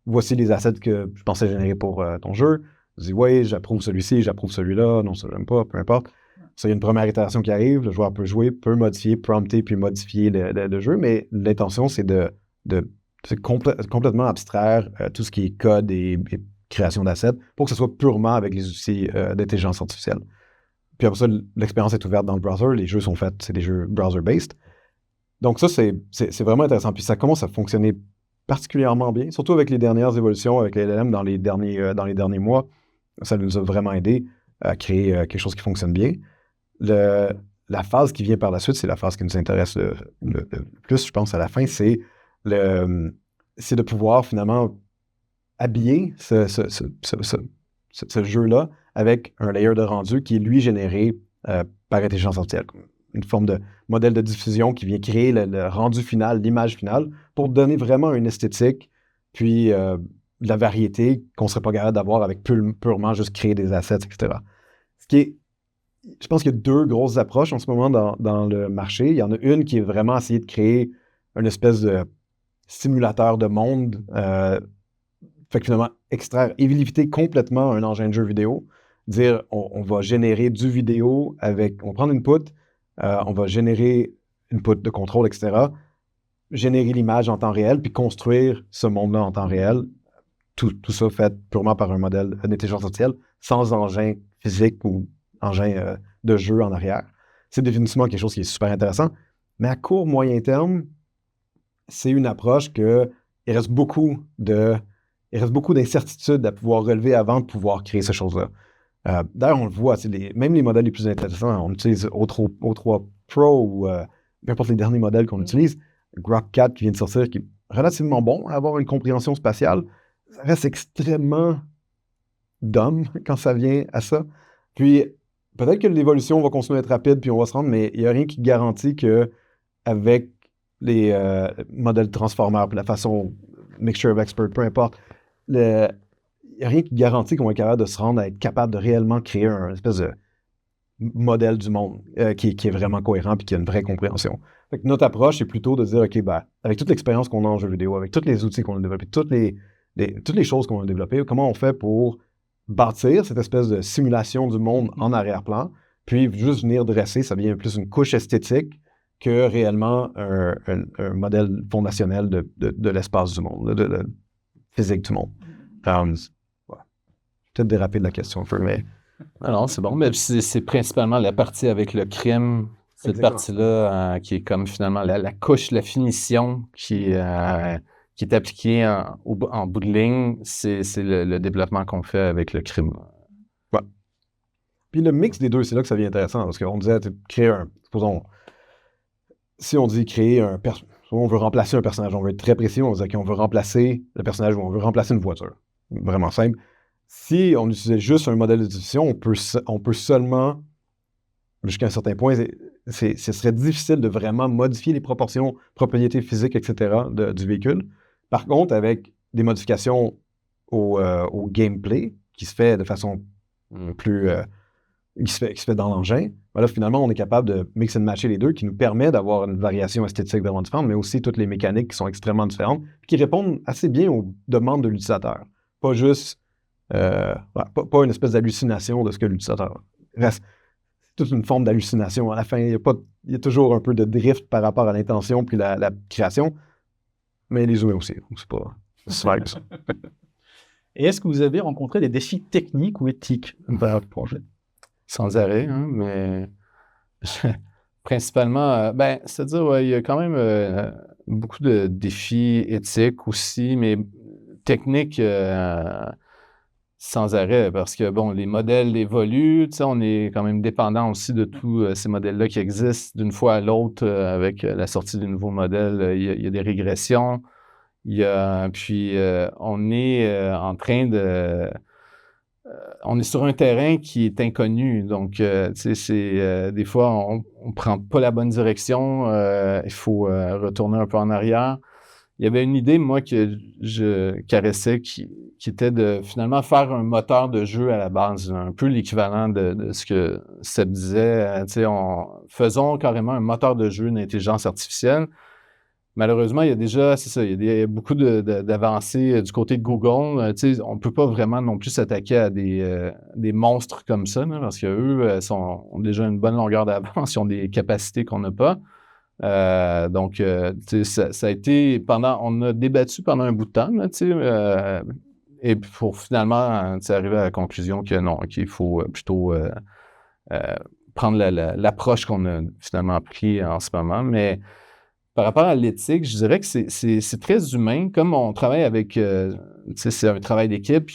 E: voici les assets que je pensais générer pour ton jeu. Je dis, oui, j'approuve celui-ci, j'approuve celui-là, non, ça, j'aime pas, peu importe. Ça, il y a une première itération qui arrive, le joueur peut jouer, peut modifier, prompter, puis modifier le jeu, mais l'intention, c'est c'est complètement abstraire tout ce qui est code et création d'assets pour que ce soit purement avec les outils d'intelligence artificielle. Puis après ça, l'expérience est ouverte dans le browser, les jeux sont faits, c'est des jeux browser-based. Donc ça, c'est vraiment intéressant. Puis ça commence à fonctionner particulièrement bien, surtout avec les dernières évolutions avec les LLM dans les derniers mois. Ça nous a vraiment aidé à créer quelque chose qui fonctionne bien. La phase qui vient par la suite, c'est la phase qui nous intéresse le plus, je pense, à la fin, c'est de pouvoir finalement habiller ce jeu-là avec un layer de rendu qui est, lui, généré par intelligence artificielle. Une forme de modèle de diffusion qui vient créer le rendu final, l'image finale, pour donner vraiment une esthétique, puis de la variété qu'on ne serait pas capable d'avoir avec purement juste créer des assets, etc. Ce qui est je pense qu'il y a deux grosses approches en ce moment dans le marché. Il y en a une qui est vraiment essayer de créer une espèce de simulateur de monde. Fait que finalement, extraire, éviter complètement un engin de jeu vidéo. Dire, on va générer du vidéo avec... On va prendre une input, on va générer une input de contrôle, etc. Générer l'image en temps réel, puis construire ce monde-là en temps réel. Tout ça fait purement par un modèle d'intelligence artificielle, sans engin physique ou engin de jeu en arrière. C'est définitivement quelque chose qui est super intéressant. Mais à court, moyen terme, c'est une approche que il reste beaucoup d'incertitudes à pouvoir relever avant de pouvoir créer ces choses-là. D'ailleurs, on le voit, même les modèles les plus intéressants, on utilise O3 Pro ou peu importe les derniers modèles qu'on utilise, Grok 4 qui vient de sortir, qui est relativement bon à avoir une compréhension spatiale, ça reste extrêmement dumb quand ça vient à ça. Puis, peut-être que l'évolution va continuer à être rapide, puis on va se rendre, mais il n'y a rien qui garantit qu'avec les modèles transformers, puis la façon mixture of expert, peu importe, il n'y a rien qui garantit qu'on va être capable de se rendre à être capable de réellement créer un espèce de modèle du monde qui est vraiment cohérent puis qui a une vraie compréhension. Fait que notre approche, c'est plutôt de dire, OK, avec toute l'expérience qu'on a en jeu vidéo, avec tous les outils qu'on a développés, toutes les choses qu'on a développées, comment on fait pour bâtir cette espèce de simulation du monde en arrière-plan, puis juste venir dresser, ça devient plus une couche esthétique que réellement un modèle fondationnel de l'espace du monde, de physique du monde. Peut-être déraper de la question un peu, mais...
D: Non, c'est bon, mais c'est principalement la partie avec le crime, cette
E: Exactement.
D: partie-là qui est comme finalement la couche, la finition qui est appliquée en bout de ligne, c'est le développement qu'on fait avec le crime.
E: Ouais. Puis le mix des deux, c'est là que ça devient intéressant, parce qu'on disait, créer supposons, si on dit créer on veut remplacer un personnage, on veut être très précis, on dit qu'on veut remplacer le personnage ou on veut remplacer une voiture. Vraiment simple. Si on utilisait juste un modèle de diffusion, on peut seulement, jusqu'à un certain point, ce serait difficile de vraiment modifier les proportions, propriétés physiques, etc. du véhicule. Par contre, avec des modifications au gameplay, qui se fait de façon plus... qui se fait dans l'engin, là, finalement, on est capable de mix and matcher les deux, qui nous permet d'avoir une variation esthétique vraiment différente, mais aussi toutes les mécaniques qui sont extrêmement différentes, qui répondent assez bien aux demandes de l'utilisateur. Pas juste... pas une espèce d'hallucination de ce que l'utilisateur reste. C'est toute une forme d'hallucination. À la fin, il y a toujours un peu de drift par rapport à l'intention puis la création, mais les humains aussi. Donc c'est pas super que ça.
A: Et est-ce que vous avez rencontré des défis techniques ou éthiques dans votre projet?
D: Sans arrêt, hein, mais principalement, c'est-à-dire, ouais, il y a quand même beaucoup de défis éthiques aussi, mais techniques sans arrêt, parce que, bon, les modèles évoluent, tu sais, on est quand même dépendant aussi de tous ces modèles-là qui existent d'une fois à l'autre avec la sortie de nouveaux modèles. Il y a des régressions. Puis, on est en train de... on est sur un terrain qui est inconnu, donc, tu sais, des fois, on ne prend pas la bonne direction, il faut retourner un peu en arrière. Il y avait une idée, moi, que je caressais, qui était de finalement faire un moteur de jeu à la base, un peu l'équivalent de ce que Seb disait. Tu sais, faisons carrément un moteur de jeu d'intelligence artificielle. Malheureusement, il y a déjà, c'est ça, il y a beaucoup d'avancées du côté de Google. Tu sais, on ne peut pas vraiment non plus s'attaquer à des monstres comme ça, là, parce qu'eux ont déjà une bonne longueur d'avance, ils ont des capacités qu'on n'a pas. Donc, tu sais, ça a été on a débattu pendant un bout de temps, là, tu sais, et pour finalement arriver à la conclusion que non, qu'il faut plutôt prendre l'approche qu'on a finalement pris en ce moment. Mais par rapport à l'éthique, je dirais que c'est très humain. Comme on travaille avec, tu sais, c'est un travail d'équipe,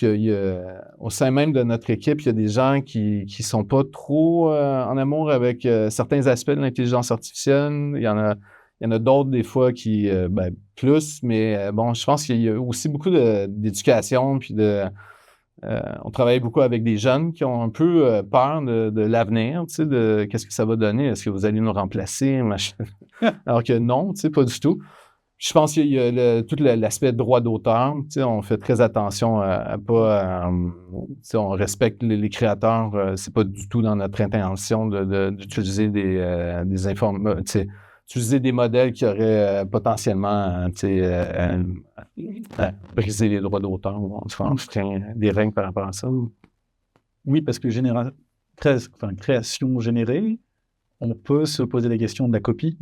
D: au sein même de notre équipe, il y a des gens qui ne sont pas trop en amour avec certains aspects de l'intelligence artificielle. Il y en a d'autres, des fois, qui, plus, mais bon, je pense qu'il y a aussi beaucoup d'éducation, puis on travaille beaucoup avec des jeunes qui ont un peu peur de l'avenir, tu sais, de qu'est-ce que ça va donner, est-ce que vous allez nous remplacer, machin. Alors que non, tu sais, pas du tout. Je pense qu'il y a tout l'aspect droit d'auteur. Tu sais, on fait très attention à pas... tu sais, on respecte les créateurs. C'est pas du tout dans notre intention d'utiliser des informations... Tu sais, utiliser des modèles qui auraient potentiellement tu sais, brisé les droits d'auteur. On se craint des règles par rapport à ça.
A: Oui, parce que création générée, on peut se poser la question de la copie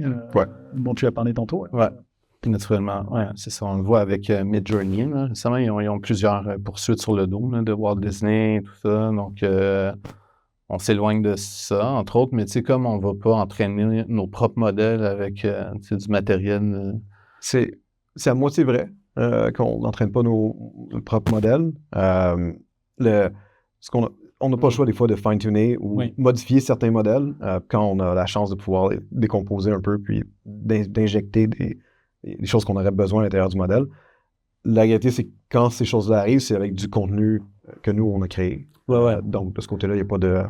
A: dont tu as parlé tantôt.
D: Ouais. Puis naturellement, c'est ça. On le voit avec Midjourney. Là. Récemment, ils ont plusieurs poursuites sur le dos là, de Walt Disney, tout ça. Donc, on s'éloigne de ça, entre autres. Mais tu sais, comme on ne va pas entraîner nos propres modèles avec du matériel.
E: C'est à moitié vrai qu'on n'entraîne pas nos propres modèles. On n'a pas le choix des fois de fine-tuner ou modifier certains modèles quand on a la chance de pouvoir les décomposer un peu puis d'injecter des choses qu'on aurait besoin à l'intérieur du modèle. La réalité, c'est que quand ces choses-là arrivent, c'est avec du contenu que nous, on a créé. Donc, de ce côté-là, il n'y a pas de...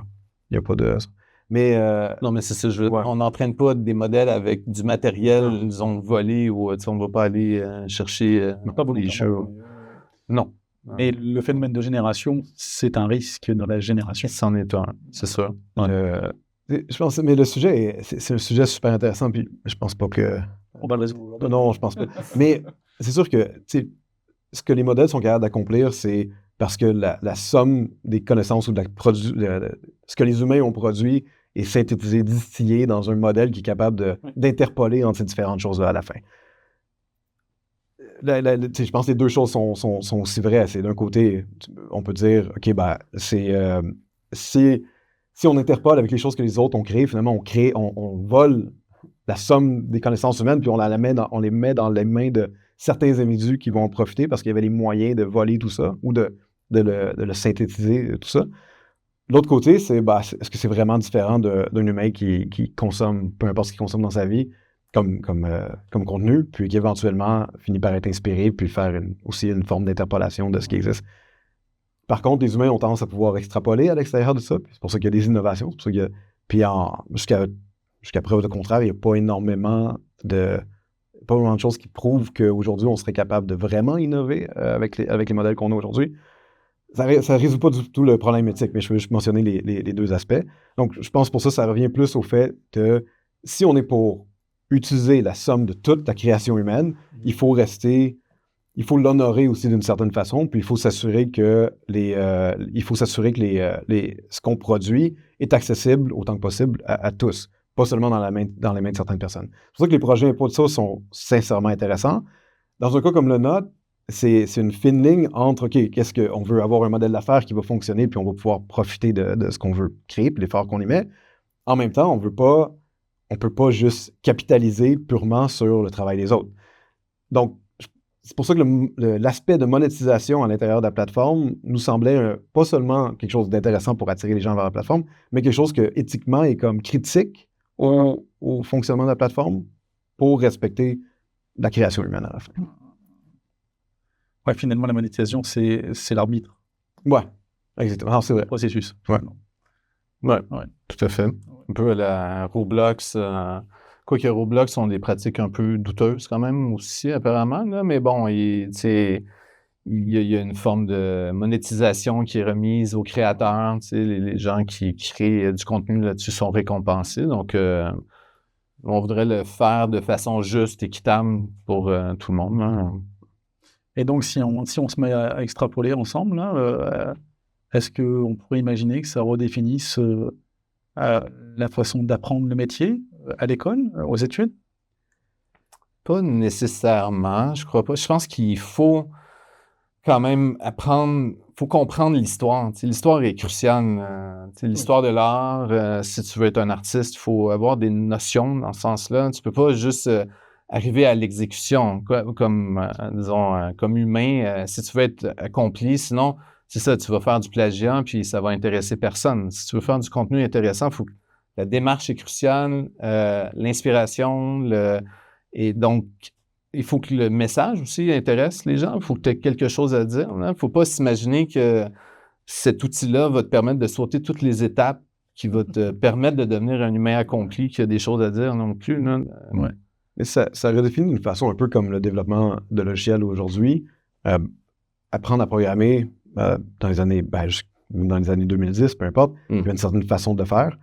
E: Mais...
D: non, mais c'est ça, on n'entraîne pas des modèles avec du matériel, disons, volé ou on ne va pas aller chercher des choses. Non.
A: Mais le phénomène de génération, c'est un risque dans la génération.
D: C'en est un, c'est sûr.
E: Je pense, mais le sujet, c'est un sujet super intéressant, puis je pense pas que...
A: On va le résoudre.
E: Non, je pense pas. Mais c'est sûr que ce que les modèles sont capables d'accomplir, c'est parce que la somme des connaissances ou de ce que les humains ont produit est synthétisé, distillé dans un modèle qui est capable d'interpoler entre ces différentes choses-là à la fin. Je pense que les deux choses sont aussi vraies. C'est d'un côté, on peut dire, OK, si on interpole avec les choses que les autres ont créées, finalement, on vole la somme des connaissances humaines, puis on les met dans les mains de certains individus qui vont en profiter parce qu'il y avait les moyens de voler tout ça ou de le synthétiser, tout ça. L'autre côté, c'est est-ce que c'est vraiment différent d'un humain qui consomme, peu importe ce qu'il consomme dans sa vie, comme contenu, puis qui éventuellement finit par être inspiré, puis faire aussi une forme d'interpolation de ce qui existe. Par contre, les humains ont tendance à pouvoir extrapoler à l'extérieur de ça, puis c'est pour ça qu'il y a des innovations, c'est pour ça qu'il y a... Puis jusqu'à preuve de contraire, il n'y a pas énormément de choses qui prouvent qu'aujourd'hui, on serait capable de vraiment innover avec les modèles qu'on a aujourd'hui. Ça ne résout pas du tout le problème éthique, mais je veux juste mentionner les deux aspects. Donc, je pense pour ça revient plus au fait que si on est pour utiliser la somme de toute la création humaine, il faut l'honorer aussi d'une certaine façon, puis il faut s'assurer que ce qu'on produit est accessible autant que possible à tous, pas seulement dans les mains de certaines personnes. C'est pour ça que les projets impôts de ça sont sincèrement intéressants. Dans un cas comme le nôtre, c'est une fine ligne entre, OK, qu'est-ce qu'on veut avoir un modèle d'affaires qui va fonctionner, puis on va pouvoir profiter de ce qu'on veut créer, puis l'effort qu'on y met. En même temps, on peut pas juste capitaliser purement sur le travail des autres. Donc, c'est pour ça que l'aspect de monétisation à l'intérieur de la plateforme nous semblait pas seulement quelque chose d'intéressant pour attirer les gens vers la plateforme, mais quelque chose que éthiquement est comme critique au fonctionnement de la plateforme pour respecter la création humaine à la fin.
A: Ouais, finalement, la monétisation, c'est l'arbitre.
E: Ouais, exactement. C'est vrai.
A: Processus.
D: Ouais, tout à fait. Un peu la Roblox... Quoique Roblox ont des pratiques un peu douteuses quand même aussi, apparemment, là, mais bon, il y a une forme de monétisation qui est remise aux créateurs. Les gens qui créent du contenu là-dessus sont récompensés. Donc, on voudrait le faire de façon juste, équitable pour tout le monde. Hein.
A: Et donc, si on se met à extrapoler ensemble, là, est-ce qu'on pourrait imaginer que ça redéfinisse la façon d'apprendre le métier à l'école, aux études?
D: Pas nécessairement, je crois pas. Je pense qu'il faut quand même faut comprendre l'histoire. L'histoire est cruciale. L'histoire de l'art, si tu veux être un artiste, il faut avoir des notions dans ce sens-là. Tu peux pas juste arriver à l'exécution comme humain. Si tu veux être accompli, sinon, c'est ça, tu vas faire du plagiat puis ça va intéresser personne. Si tu veux faire du contenu intéressant, il faut que la démarche est cruciale, l'inspiration, et donc, il faut que le message aussi intéresse les gens. Il faut que tu aies quelque chose à dire. Il ne faut pas s'imaginer que cet outil-là va te permettre de sauter toutes les étapes qui vont te permettre de devenir un humain accompli qui a des choses à dire non plus. Là.
A: Ouais.
E: Mais ça redéfinit d'une façon un peu comme le développement de logiciels aujourd'hui. Apprendre à programmer dans les années 2010, peu importe, il y a une certaine façon de faire.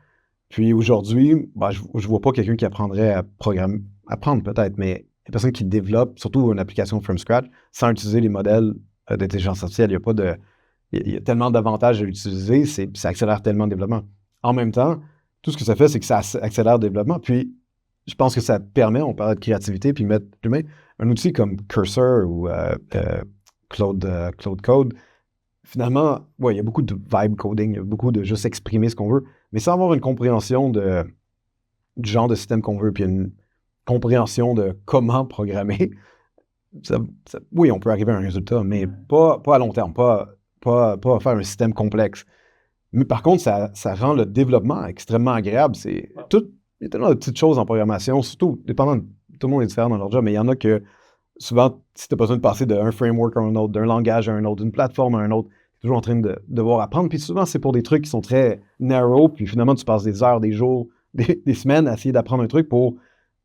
E: Puis aujourd'hui, je vois pas quelqu'un qui apprendrait à programmer, apprendre peut-être, mais les personnes qui développent, surtout une application from scratch, sans utiliser les modèles d'intelligence artificielle, il y a tellement d'avantages à l'utiliser, ça accélère tellement le développement. En même temps, tout ce que ça fait, c'est que ça accélère le développement. Puis, je pense que ça permet, on parlait de créativité, puis mettre un outil comme Cursor ou Claude Code. Finalement, il y a beaucoup de vibe coding, il y a beaucoup de juste exprimer ce qu'on veut, mais sans avoir une compréhension du genre de système qu'on veut, puis une compréhension de comment programmer. Oui, on peut arriver à un résultat, mais pas à long terme, pas faire un système complexe. Mais par contre, ça rend le développement extrêmement agréable. Il y a tellement de petites choses en programmation, surtout, dépendant de tout le monde est différent dans leur job, mais il y en a que souvent, si tu as besoin de passer d'un framework à un autre, d'un langage à un autre, d'une plateforme à un autre, tu es toujours en train de devoir apprendre. Puis souvent, c'est pour des trucs qui sont très narrow, puis finalement, tu passes des heures, des jours, des semaines à essayer d'apprendre un truc pour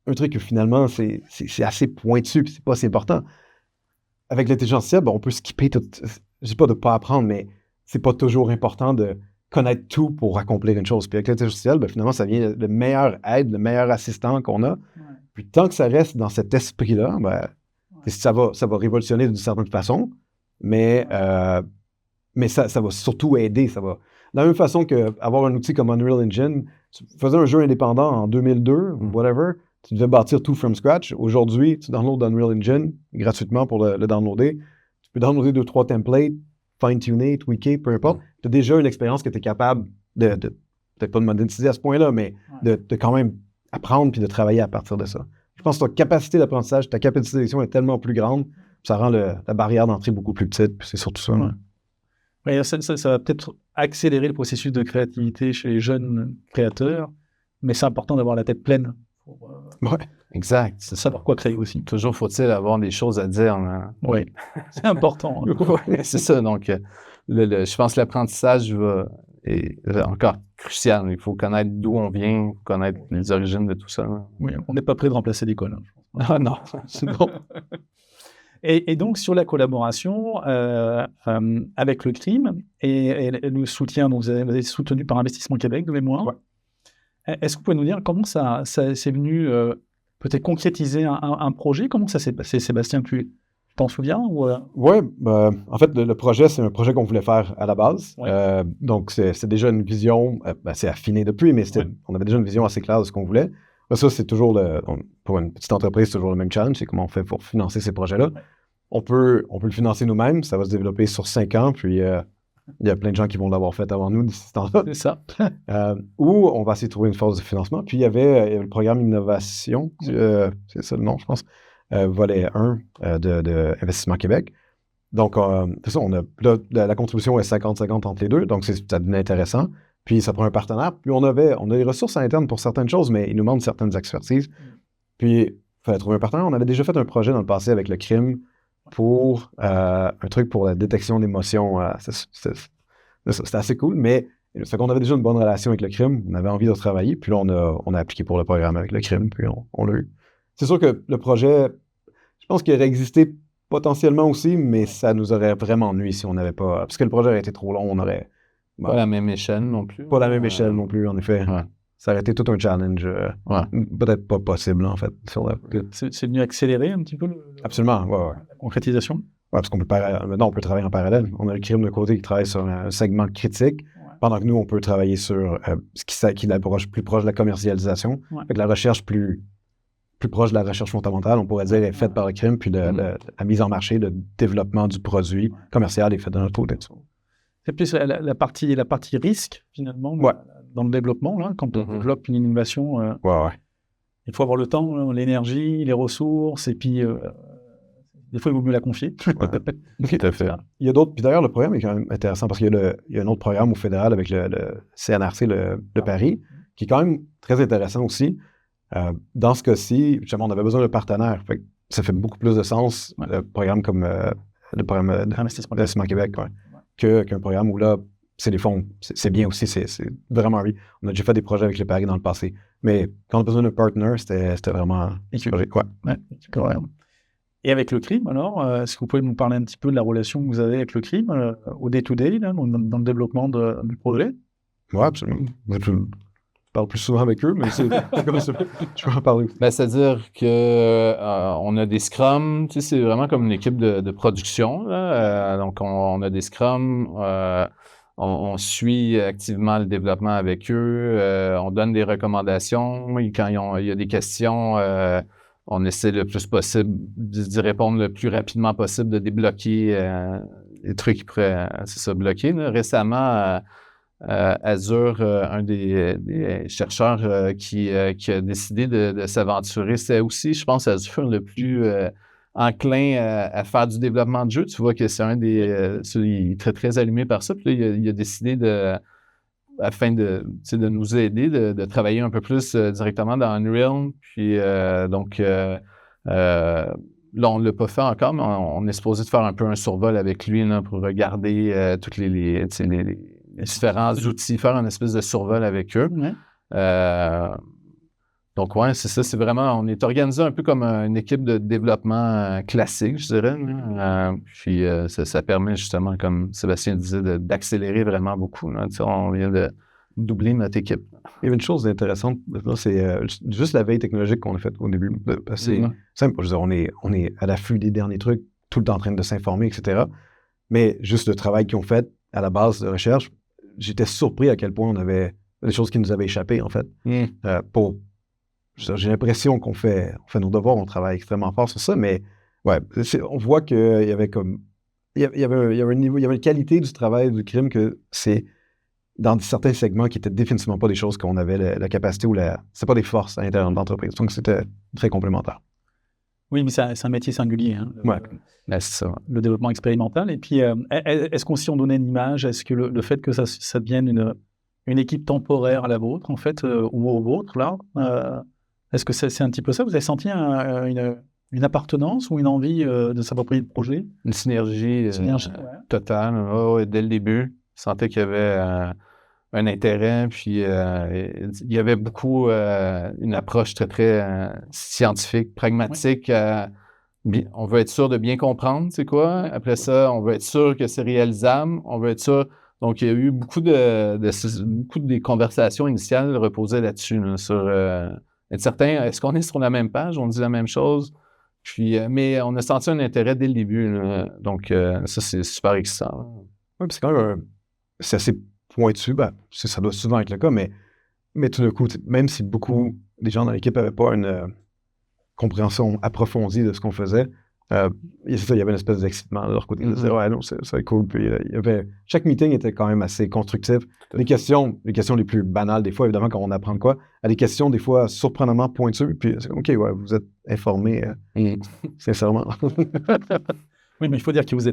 E: un truc que finalement, c'est assez pointu, puis c'est pas assez important. Avec l'intelligence artificielle, on peut skipper tout. Je dis pas de pas apprendre, mais c'est pas toujours important de connaître tout pour accomplir une chose. Puis avec l'intelligence artificielle, finalement, ça vient le meilleur aide, le meilleur assistant qu'on a. Ouais. Puis tant que ça reste dans cet esprit-là, ça va révolutionner d'une certaine façon, mais ça va surtout aider. Ça va. De la même façon qu'avoir un outil comme Unreal Engine, tu faisais un jeu indépendant en 2002 ou whatever, tu devais bâtir tout from scratch. Aujourd'hui, tu downloads Unreal Engine gratuitement pour le downloader. Tu peux downloader 2-3 templates, fine-tuner, tweaker, peu importe. Tu as déjà une expérience que tu es capable de peut-être pas de monétiser à ce point-là, mais de quand même apprendre puis de travailler à partir de ça. Je pense que ta capacité d'apprentissage, ta capacité d'élection est tellement plus grande, ça rend la barrière d'entrée beaucoup plus petite, puis c'est surtout ça.
A: Ouais. Ça va peut-être accélérer le processus de créativité chez les jeunes créateurs, mais c'est important d'avoir la tête pleine.
D: Exact.
A: C'est ça pourquoi créer aussi.
D: Toujours faut-il avoir des choses à dire. Hein?
A: Oui, c'est important.
D: Oui, c'est ça. Donc, je pense que l'apprentissage est encore crucial. Il faut connaître d'où on vient, connaître les origines de tout ça. Hein.
A: Oui, on n'est pas prêt de remplacer l'école. Hein, je pense.
D: Ah non, c'est bon.
A: Et donc, sur la collaboration avec le CRIM et le soutien, donc vous avez soutenu par Investissement Québec, de mémoire. Est-ce que vous pouvez nous dire comment ça c'est venu peut-être concrétiser un projet? Comment ça s'est passé, Sébastien? Tu t'en souviens ou
E: Oui, en fait, le projet, c'est un projet qu'on voulait faire à la base. Ouais. Donc, c'est déjà une vision, c'est affiné depuis, mais on avait déjà une vision assez claire de ce qu'on voulait. Ça, c'est toujours, pour une petite entreprise, c'est toujours le même challenge, c'est comment on fait pour financer ces projets-là. Ouais. On peut le financer nous-mêmes, ça va se développer sur 5 ans, puis il y a plein de gens qui vont l'avoir fait avant nous d'ici ce temps-là.
A: C'est ça.
E: Ou on va essayer de trouver une force de financement. Puis il y avait le programme Innovation, c'est ça le nom, je pense, volet 1 de Investissement Québec. Donc, c'est ça, la contribution est 50-50 entre les deux, donc ça devient intéressant. Puis ça prend un partenaire. Puis on a des ressources à l'interne pour certaines choses, mais il nous manque certaines expertises. Puis il fallait trouver un partenaire. On avait déjà fait un projet dans le passé avec le CRIM pour un truc pour la détection d'émotions. C'était assez cool, mais c'est qu'on avait déjà une bonne relation avec le CRIM. On avait envie de travailler. Puis là, on a appliqué pour le programme avec le CRIM, puis on l'a eu. C'est sûr que le projet, je pense qu'il aurait existé potentiellement aussi, mais ça nous aurait vraiment nui si on n'avait pas... Parce que le projet aurait été trop long, on aurait...
D: Pas la même échelle non plus.
E: Pas la même échelle non plus, en effet. Ouais. Ça aurait été tout un challenge. Peut-être pas possible, en fait.
A: C'est venu accélérer un petit peu
E: Absolument,
A: la concrétisation?
E: Oui, parce qu'on maintenant, on peut travailler en parallèle. On a le CRIM de côté qui travaille sur un segment critique, pendant que nous, on peut travailler sur ce qui est plus proche de la commercialisation. Avec la recherche plus proche de la recherche fondamentale, on pourrait dire, est faite par le CRIM, puis la mise en marché, le développement du produit commercial est fait de notre côté.
A: C'est plus la partie risque, finalement, dans le développement. Là, quand on développe une innovation, il faut avoir le temps, l'énergie, les ressources, et puis des fois, il vaut mieux la confier.
D: Tout à fait.
E: Il y a d'autres. Puis d'ailleurs, le programme est quand même intéressant parce qu'il y a un autre programme au fédéral avec le CNRC de Paris, qui est quand même très intéressant aussi. Dans ce cas-ci, justement, on avait besoin de partenaires. Ça fait beaucoup plus de sens, le programme comme le programme d'Investissement Québec, qu'un programme où là, c'est des fonds, c'est bien aussi, c'est vraiment oui. On a déjà fait des projets avec les paris dans le passé, mais quand on a besoin d'un partner, c'était vraiment...
A: Ouais, correct. Et avec le crime, alors, est-ce que vous pouvez nous parler un petit peu de la relation que vous avez avec le crime au day-to-day, là, dans le développement du projet?
E: Oui, absolument. Je parle plus souvent avec eux, mais c'est comme ça. Je vais en parler.
D: Ben, c'est-à-dire que on a des scrums, tu sais, c'est vraiment comme une équipe de production, là. Donc, on a des scrums, on suit activement le développement avec eux, on donne des recommandations. Et quand il y a des questions, on essaie le plus possible d'y répondre le plus rapidement possible, de débloquer les trucs qui pourraient, c'est ça, bloquer. Là. Récemment, Azure, un des chercheurs qui a décidé de s'aventurer, c'est aussi, je pense, Azure le plus enclin à faire du développement de jeu. Tu vois que c'est un des... il est très, très allumé par ça. Puis là, il a décidé afin de nous aider, de travailler un peu plus directement dans Unreal. Puis donc, là, on ne l'a pas fait encore, mais on est supposé de faire un peu un survol avec lui là, pour regarder tous les différents outils, faire une espèce de survol avec eux.
A: Ouais.
D: Donc, ouais, c'est ça. C'est vraiment, on est organisé un peu comme une équipe de développement classique, je dirais. Puis, ça permet justement, comme Sébastien disait, d'accélérer vraiment beaucoup. Là. On vient de doubler notre équipe.
E: Il y avait une chose intéressante, c'est juste la veille technologique qu'on a faite au début. C'est simple. Je veux dire, on est à l'affût des derniers trucs, tout le temps en train de s'informer, etc. Mais juste le travail qu'ils ont fait à la base de recherche, j'étais surpris à quel point on avait des choses qui nous avaient échappé, en fait. J'ai l'impression qu'on fait nos devoirs, on travaille extrêmement fort sur ça, mais ouais, on voit qu'il y avait comme... Il y avait un niveau, il y avait une qualité du travail du crime que c'est dans certains segments qui étaient définitivement pas des choses qu'on avait la capacité ou c'est pas des forces à l'intérieur de l'entreprise. Donc, c'était très complémentaire.
A: Oui, mais c'est un métier singulier. Hein,
D: c'est ça.
A: Le développement expérimental. Et puis, est-ce qu'on, si on donnait une image, est-ce que le fait que ça devienne une équipe temporaire à la vôtre, en fait, ou au vôtre, là, est-ce que c'est un petit peu ça? Vous avez senti une appartenance ou une envie de s'approprier le projet?
D: Une synergie totale. Dès le début, je sentais qu'il y avait un intérêt, puis il y avait beaucoup une approche très, très scientifique, pragmatique. On veut être sûr de bien comprendre, c'est quoi. Après ça, on veut être sûr que c'est réalisable. On veut être sûr... Donc, il y a eu beaucoup des conversations initiales reposées là-dessus, là, sur être certain, est-ce qu'on est sur la même page, on dit la même chose? Puis, mais on a senti un intérêt dès le début. Là. Donc, ça, c'est super excitant.
E: Oui, puis c'est quand même c'est assez pointu. Ça doit souvent être le cas, mais tout d'un coup, même si beaucoup des gens dans l'équipe n'avaient pas une compréhension approfondie de ce qu'on faisait, il y avait une espèce d'excitement de leur côté. Ils disaient, ouais, non, c'est cool. Puis, chaque meeting était quand même assez constructif. Les questions les plus banales, des fois, évidemment, quand on apprend quoi, à des questions, des fois, surprenamment pointues. Puis, c'est OK, ouais, vous êtes informés, sincèrement.
A: Oui, mais il faut dire que vous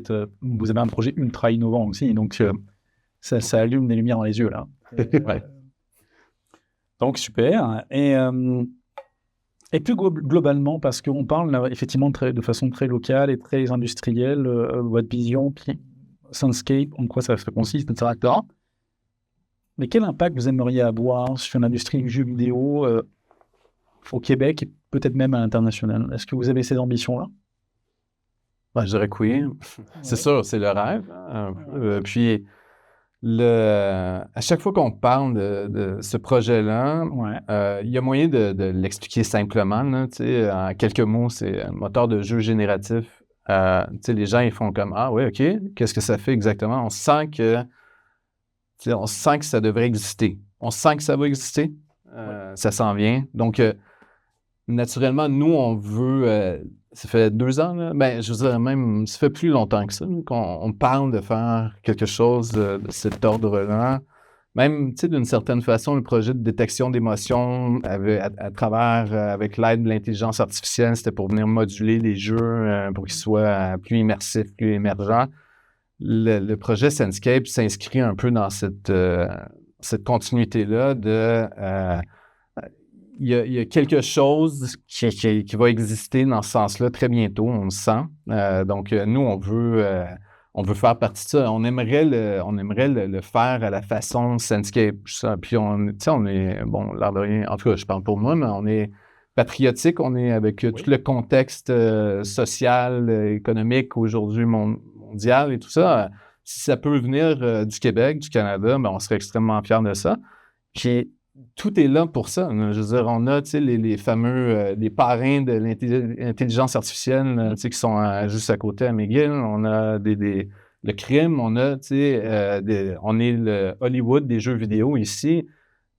A: avez un projet ultra innovant aussi. Donc, ça allume des lumières dans les yeux, là.
D: Ouais.
A: Donc, super. Et plus globalement, parce qu'on parle là, effectivement de façon très locale et très industrielle, votre vision, puis Soundscape, en quoi ça consiste, etc. Mais quel impact vous aimeriez avoir sur l'industrie du jeu vidéo au Québec et peut-être même à l'international? Est-ce que vous avez ces ambitions-là?
D: Je dirais que oui. C'est sûr, c'est le rêve. Puis, à chaque fois qu'on parle de ce projet-là, il y a moyen de l'expliquer simplement. Là, en quelques mots, c'est un moteur de jeu génératif. Les gens ils font comme « Ah oui, OK, qu'est-ce que ça fait exactement? » On sent que ça devrait exister. On sent que ça va exister. Ça s'en vient. Donc, naturellement, nous, on veut... ça fait 2 ans, là. Je veux dire, même, ça fait plus longtemps que ça, qu'on parle de faire quelque chose de cet ordre-là. Même, d'une certaine façon, le projet de détection d'émotions à travers, avec l'aide de l'intelligence artificielle, c'était pour venir moduler les jeux pour qu'ils soient plus immersifs, plus émergents. Le projet Soundscape s'inscrit un peu dans cette continuité-là de... Il y a quelque chose qui va exister dans ce sens-là très bientôt, on le sent. Donc, nous, on on veut faire partie de ça. On aimerait le faire à la façon Senscape. Ça. Puis on est, bon, l'air de rien, en tout cas, je parle pour moi, mais on est patriotique, on est avec tout le contexte social, économique aujourd'hui mondial et tout ça. Si ça peut venir du Québec, du Canada, ben, on serait extrêmement fiers de ça. Puis tout est là pour ça. Je veux dire, on a les fameux les parrains de l'intelligence artificielle qui sont juste à côté à McGill. On a le crime, on a on est le Hollywood des jeux vidéo ici.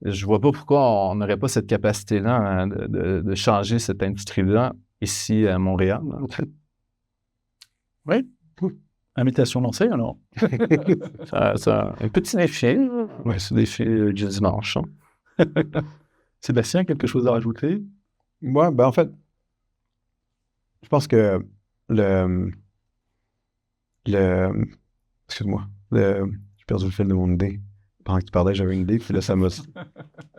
D: Je vois pas pourquoi on n'aurait pas cette capacité-là de changer cette industrie-là ici à Montréal.
A: Oui. Invitation lancée, alors.
D: ça, un petit défi. Oui, c'est le défi du dimanche.
A: Sébastien, quelque chose à rajouter?
E: Ouais, ben en fait, je pense que excuse-moi, j'ai perdu le fil de mon idée. Pendant que tu parlais, j'avais une idée, puis là,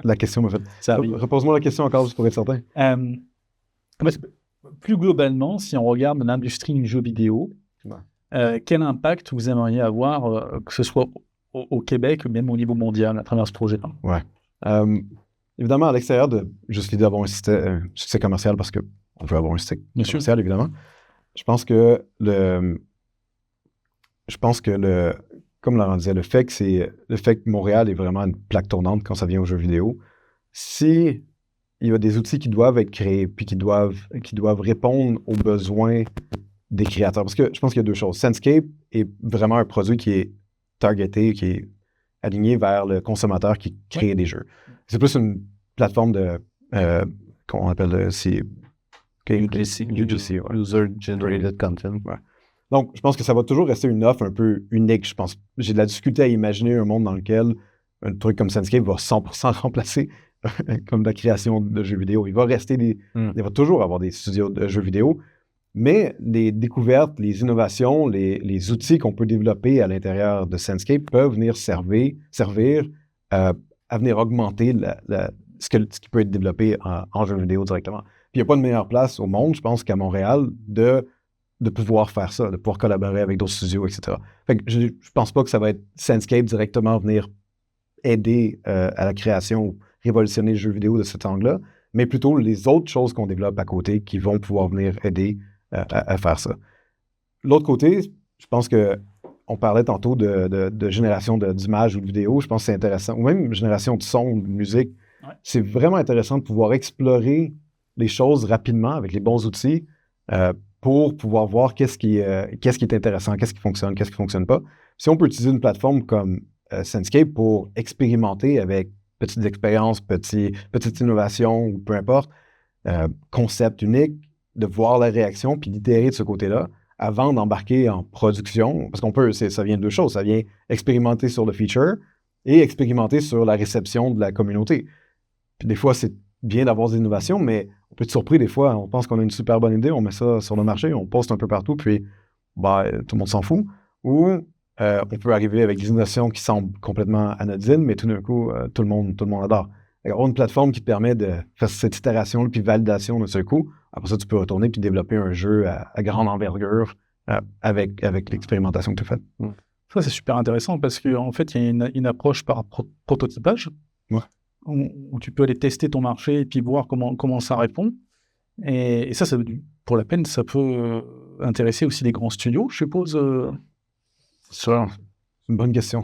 E: la question m'a fait... Repose-moi la question encore, juste pour être certain.
A: Plus globalement, si on regarde l'industrie du jeu vidéo, quel impact vous aimeriez avoir, que ce soit au Québec, même au niveau mondial, à travers ce projet-là?
E: Ouais. Évidemment, à l'extérieur de juste l'idée d'avoir un succès commercial, parce qu'on veut avoir un succès commercial, évidemment, je pense que comme Laurent disait, le fait que Montréal est vraiment une plaque tournante quand ça vient aux jeux vidéo, si il y a des outils qui doivent être créés, puis qui doivent répondre aux besoins des créateurs. Parce que je pense qu'il y a deux choses. Senscape est vraiment un produit qui est targeté, qui est aligné vers le consommateur qui crée des jeux. C'est plus une plateforme de... comment on appelle c'est
D: UGC, ouais. User Generated Content.
E: Ouais. Donc, je pense que ça va toujours rester une offre un peu unique, je pense. J'ai de la difficulté à imaginer un monde dans lequel un truc comme Senscape va 100% remplacer comme la création de jeux vidéo. Il va rester il va toujours avoir des studios de jeux vidéo, mais les découvertes, les innovations, les outils qu'on peut développer à l'intérieur de Senscape peuvent venir servir à venir augmenter ce qui peut être développé en jeu vidéo directement. Puis il n'y a pas de meilleure place au monde, je pense, qu'à Montréal de pouvoir faire ça, de pouvoir collaborer avec d'autres studios, etc. Fait que je pense pas que ça va être Senscape directement venir aider à la création ou révolutionner le jeu vidéo de cet angle-là, mais plutôt les autres choses qu'on développe à côté qui vont pouvoir venir aider à faire ça. L'autre côté, je pense que on parlait tantôt de génération d'images ou de vidéos, je pense que c'est intéressant, ou même génération de son, de musique. Ouais. C'est vraiment intéressant de pouvoir explorer les choses rapidement avec les bons outils pour pouvoir voir qu'est-ce qui est intéressant, qu'est-ce qui fonctionne pas. Si on peut utiliser une plateforme comme Senscape pour expérimenter avec petites expériences, petites innovations ou peu importe, concept unique, de voir la réaction puis d'itérer de ce côté-là avant d'embarquer en production, parce qu'on peut, ça vient de deux choses, ça vient expérimenter sur le feature et expérimenter sur la réception de la communauté. Puis des fois, c'est bien d'avoir des innovations, mais on peut être surpris des fois, on pense qu'on a une super bonne idée, on met ça sur le marché, on poste un peu partout, puis tout le monde s'en fout. Ou on peut arriver avec des innovations qui semblent complètement anodines, mais tout d'un coup, tout le monde adore. Avoir une plateforme qui te permet de faire cette itération puis validation d'un seul coup, après ça, tu peux retourner puis développer un jeu à grande envergure avec l'expérimentation que tu as faite.
A: Ça, c'est super intéressant parce qu'en fait, il y a une approche par prototypage où tu peux aller tester ton marché et puis voir comment ça répond. Et ça, pour la peine, ça peut intéresser aussi les grands studios, je suppose.
E: Ça, c'est une bonne question.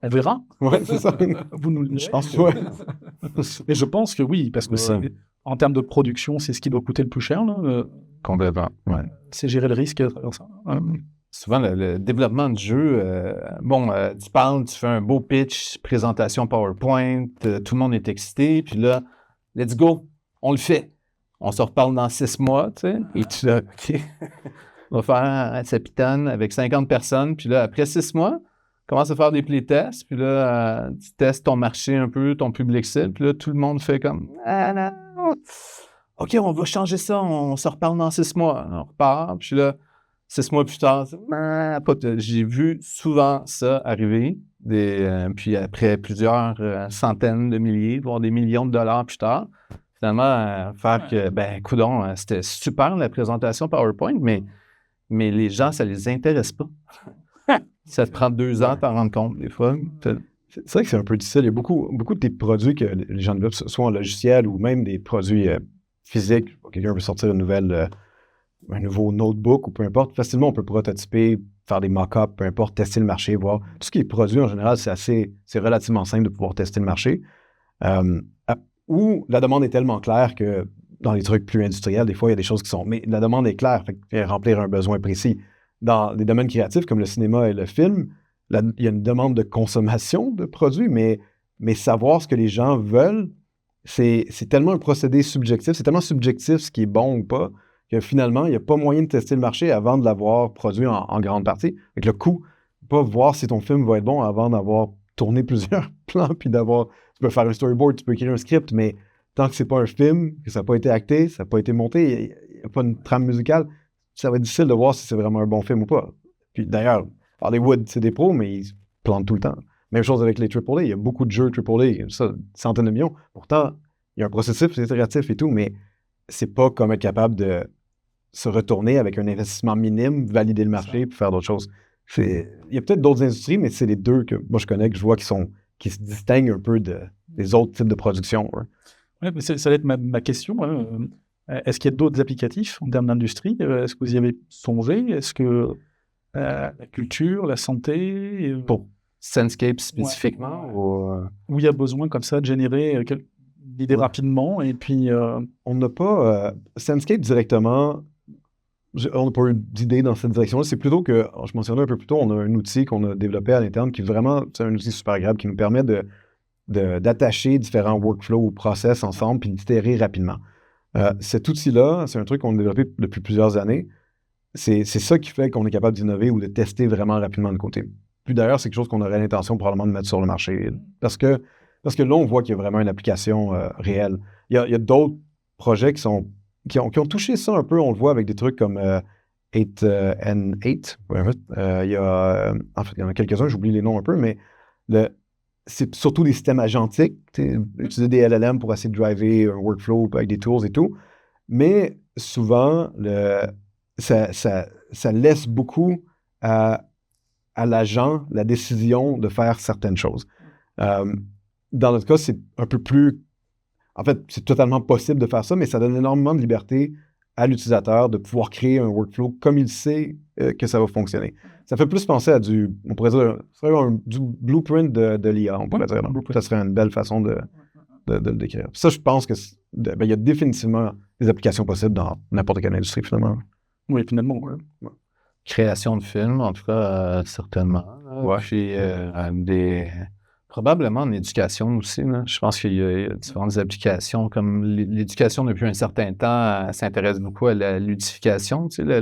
A: On verra.
E: Ouais, c'est ça.
A: Vous nous le direz.
E: Je pense, ouais.
A: Et je pense que oui, parce que en termes de production, c'est ce qui doit coûter le plus cher. Là.
D: Complètement. Ouais.
A: C'est gérer le risque à travers ça.
D: Souvent, le développement de jeu, tu parles, tu fais un beau pitch, présentation PowerPoint, tout le monde est excité, puis là, let's go, on le fait. On se reparle dans 6 mois, tu sais, et tu là, OK, on va faire sa pitane avec 50 personnes, puis là, après 6 mois, commence à faire des playtests, puis là, tu testes ton marché un peu, ton public cible, puis là, tout le monde fait comme OK, on va changer ça, on se reparle dans 6 mois. On repart, puis là, 6 mois plus tard, j'ai vu souvent ça arriver, puis après plusieurs centaines de milliers, voire des millions de dollars plus tard, finalement, faire que, coudonc, c'était super la présentation PowerPoint, mais mais les gens, ça les intéresse pas. Ça te prend 2 ans de t'en rendre compte, des fois.
E: C'est vrai que c'est un peu difficile. Il y a beaucoup de tes produits que les gens développent, soit en logiciel ou même des produits physiques. Quelqu'un veut sortir un nouveau notebook ou peu importe. Facilement, on peut prototyper, faire des mock-ups, peu importe, tester le marché, voir. Tout ce qui est produit, en général, c'est relativement simple de pouvoir tester le marché. Où la demande est tellement claire que dans les trucs plus industriels, des fois, il y a des choses qui sont... Mais la demande est claire, fait qu'il faut remplir un besoin précis. Dans des domaines créatifs comme le cinéma et le film, il y a une demande de consommation de produits, mais savoir ce que les gens veulent, c'est tellement un procédé subjectif, c'est tellement subjectif ce qui est bon ou pas, que finalement, il n'y a pas moyen de tester le marché avant de l'avoir produit en grande partie. Avec le coût, pas voir si ton film va être bon avant d'avoir tourné plusieurs plans, puis d'avoir... Tu peux faire un storyboard, tu peux écrire un script, mais tant que c'est pas un film, que ça n'a pas été acté, ça n'a pas été monté, il n'y a pas une trame musicale, ça va être difficile de voir si c'est vraiment un bon film ou pas. Puis d'ailleurs, Hollywood, c'est des pros, mais ils se plantent tout le temps. Même chose avec les AAA, il y a beaucoup de jeux AAA, ça, centaines de millions. Pourtant, il y a un processus itératif et tout, mais c'est pas comme être capable de se retourner avec un investissement minime, valider le marché, puis faire d'autres choses. Il y a peut-être d'autres industries, mais c'est les deux que moi je connais, que je vois qui se distinguent un peu des autres types de production. Ouais.
A: Ouais, mais ça va être ma question. Est-ce qu'il y a d'autres applicatifs en termes d'industrie? Est-ce que vous y avez songé? Est-ce que la culture, la santé...
D: Pour Senscape spécifiquement?
A: Où il y a besoin comme ça de générer l'idée rapidement et puis...
E: On n'a pas... Senscape directement, on n'a pas eu d'idée dans cette direction-là. C'est plutôt que, je mentionnais un peu plus tôt, on a un outil qu'on a développé à l'interne qui est vraiment, c'est un outil super agréable qui nous permet d'attacher différents workflows ou process ensemble puis d'itérer rapidement. Cet outil-là, c'est un truc qu'on a développé depuis plusieurs années. C'est ça qui fait qu'on est capable d'innover ou de tester vraiment rapidement de côté. Puis d'ailleurs, c'est quelque chose qu'on aurait l'intention probablement de mettre sur le marché. Parce que là, on voit qu'il y a vraiment une application réelle. Il y a d'autres projets qui ont touché ça un peu. On le voit avec des trucs comme 8N8. Il y en a quelques-uns, j'oublie les noms un peu, mais c'est surtout des systèmes agentiques. Utiliser des LLM pour essayer de driver un workflow avec des tools et tout. Mais souvent, ça laisse beaucoup à l'agent la décision de faire certaines choses. Dans notre cas, c'est un peu plus... En fait, c'est totalement possible de faire ça, mais ça donne énormément de liberté à l'utilisateur de pouvoir créer un workflow comme il sait que ça va fonctionner. Ça fait plus penser à du blueprint de l'IA, on pourrait dire. Ça serait une belle façon de le décrire. Ça, je pense que il y a définitivement des applications possibles dans n'importe quelle industrie, finalement.
A: Oui, finalement. Ouais.
D: Création de films, en tout cas, certainement.
E: Ouais.
D: Puis probablement en éducation aussi. Là. Je pense qu'il y a différentes applications, comme l'éducation depuis un certain temps s'intéresse beaucoup à la ludification, tu sais,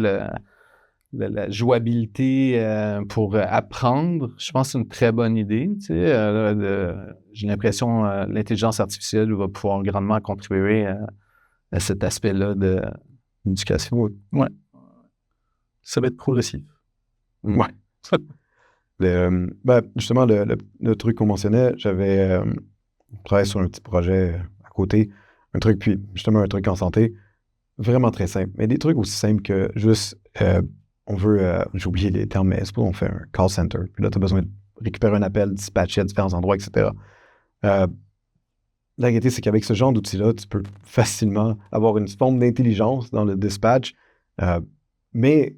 D: la jouabilité pour apprendre. Je pense que c'est une très bonne idée. Tu sais, j'ai l'impression que l'intelligence artificielle va pouvoir grandement contribuer à cet aspect-là de l'éducation.
A: Ouais. Ça va être progressif.
E: Ouais. Justement, le truc qu'on mentionnait, j'avais travaillé sur un petit projet à côté, un truc en santé, vraiment très simple. Mais des trucs aussi simples que juste, on veut, j'ai oublié les termes, mais c'est pas on fait un call center, puis là, tu as besoin de récupérer un appel, dispatcher à différents endroits, etc. La réalité, c'est qu'avec ce genre d'outils-là, tu peux facilement avoir une forme d'intelligence dans le dispatch, mais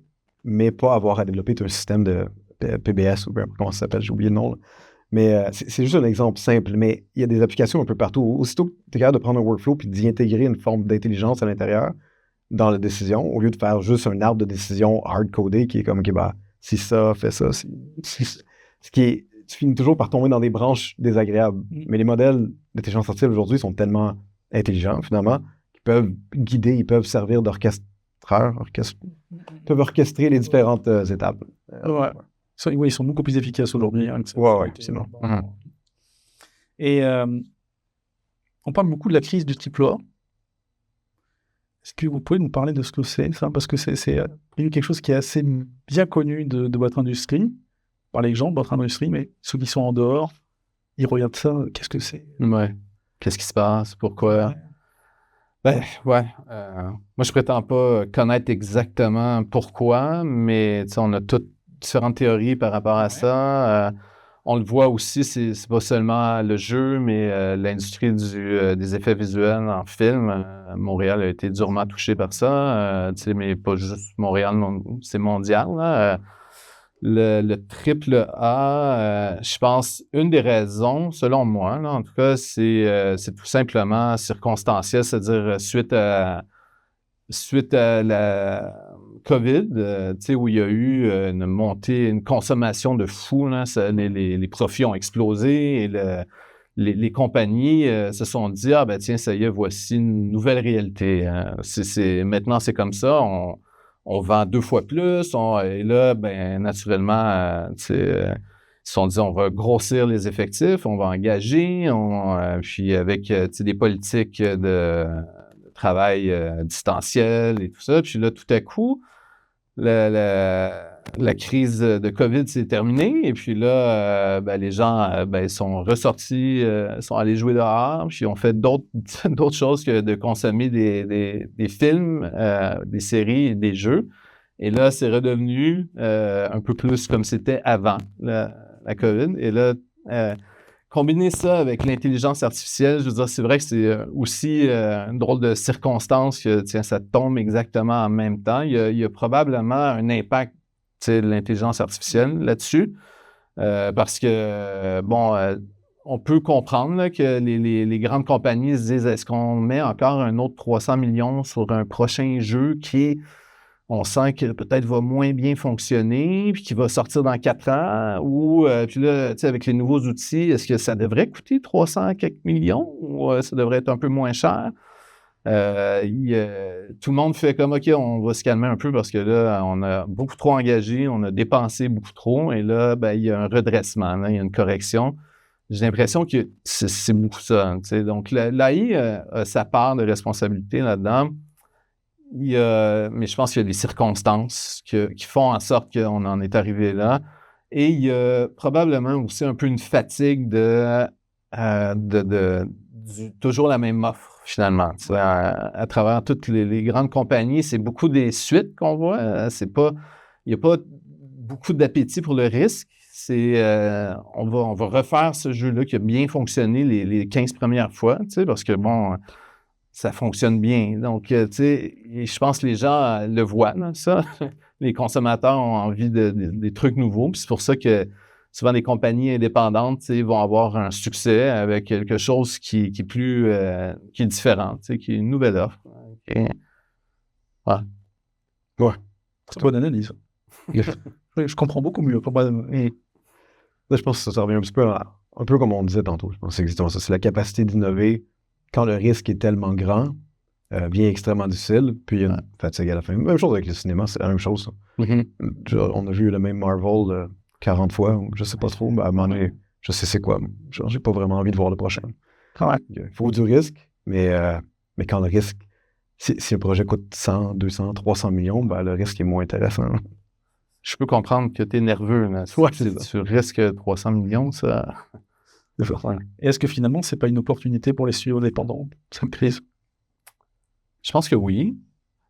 E: pas avoir à développer un système de PBS ou comment ça s'appelle, j'ai oublié le nom. Là. Mais c'est juste un exemple simple, mais il y a des applications un peu partout. Aussitôt que tu es capable de prendre un workflow puis d'y intégrer une forme d'intelligence à l'intérieur dans la décision, au lieu de faire juste un arbre de décision hard-codé qui est comme, OK, si ça, fais ça. Tu finis toujours par tomber dans des branches désagréables. Mais les modèles d'intelligence artificielle aujourd'hui sont tellement intelligents, finalement, qu'ils peuvent guider, ils peuvent servir d'orchestreurs, ils peuvent orchestrer les différentes étapes.
A: Ouais. Oui, ils sont beaucoup plus efficaces aujourd'hui.
E: Oui, absolument.
A: Et on parle beaucoup de la crise du type là. Est-ce que vous pouvez nous parler de ce que c'est, ça? Parce que c'est quelque chose qui est assez bien connu de votre industrie, par les gens de votre industrie, mais ceux qui sont en dehors, ils regardent ça, qu'est-ce que c'est?
D: Ouais. Qu'est-ce qui se passe? Pourquoi? Ben, ouais. Moi, je prétends pas connaître exactement pourquoi, mais on a toutes différentes théories par rapport à ça. On le voit aussi, c'est pas seulement le jeu, mais l'industrie des effets visuels en film. Montréal a été durement touché par ça, mais pas juste Montréal, c'est mondial. Là. Le triple A, je pense, une des raisons, selon moi, là, en tout cas, c'est tout simplement circonstanciel, c'est-à-dire suite à la COVID, où il y a eu une montée, une consommation de fou, là, les profits ont explosé et les compagnies se sont dit « Ah, ben tiens, ça y est, voici une nouvelle réalité. Maintenant, c'est comme ça, on vend 2 fois plus, et là, ben naturellement, ils se sont dit on va grossir les effectifs, on va engager, puis avec des politiques de travail distanciel et tout ça. Puis là, tout à coup, la crise de COVID s'est terminée et puis là, les gens sont ressortis, sont allés jouer dehors, puis ont fait d'autres choses que de consommer des films, des séries, des jeux. Et là, c'est redevenu un peu plus comme c'était avant la COVID. Et là, combiner ça avec l'intelligence artificielle, je veux dire, c'est vrai que c'est aussi une drôle de circonstance que, ça tombe exactement en même temps. Il y a probablement un impact, de l'intelligence artificielle là-dessus, parce que, on peut comprendre là, que les grandes compagnies se disent, est-ce qu'on met encore un autre 300 millions sur un prochain jeu qui on sent que peut-être va moins bien fonctionner, puis qui va sortir dans 4 ans, ou puis là, avec les nouveaux outils, est-ce que ça devrait coûter 300 quelques millions, ou ça devrait être un peu moins cher? Tout le monde fait comme, OK, on va se calmer un peu parce que là, on a beaucoup trop engagé, on a dépensé beaucoup trop, et là, il y a un redressement, là, il y a une correction. J'ai l'impression que c'est beaucoup ça. Donc, l'AI a sa part de responsabilité là-dedans. Mais je pense qu'il y a des circonstances qui font en sorte qu'on en est arrivé là. Et il y a probablement aussi un peu une fatigue de toujours la même offre, finalement. À travers toutes les grandes compagnies, c'est beaucoup des suites qu'on voit. Il n'y a pas beaucoup d'appétit pour le risque. On va refaire ce jeu-là qui a bien fonctionné les 15 premières fois, parce que, ça fonctionne bien. Donc, je pense que les gens le voient, là, ça. Les consommateurs ont envie des trucs nouveaux. Puis c'est pour ça que souvent les compagnies indépendantes vont avoir un succès avec quelque chose qui est plus qui est différent, qui est une nouvelle offre. Okay.
E: Ouais.
A: C'est une bonne analyse. Je comprends beaucoup mieux.
E: Là, je pense que ça revient un peu comme on disait tantôt. Je pense que c'est exactement ça. C'est la capacité d'innover quand le risque est tellement grand, bien extrêmement difficile, puis il y a une fatigue à la fin. Même chose avec le cinéma, c'est la même chose. On a vu le même Marvel 40 fois, je sais pas trop, mais à un moment donné, je sais c'est quoi. J'ai pas vraiment envie de voir le prochain. Il faut du risque, mais quand le risque, si un projet coûte 100, 200, 300 millions, le risque est moins intéressant.
D: Je peux comprendre que tu es nerveux. Là. Tu risques 300 millions, ça...
A: Est-ce que finalement, c'est pas une opportunité pour les studios indépendants, cette crise?
D: Je pense que oui.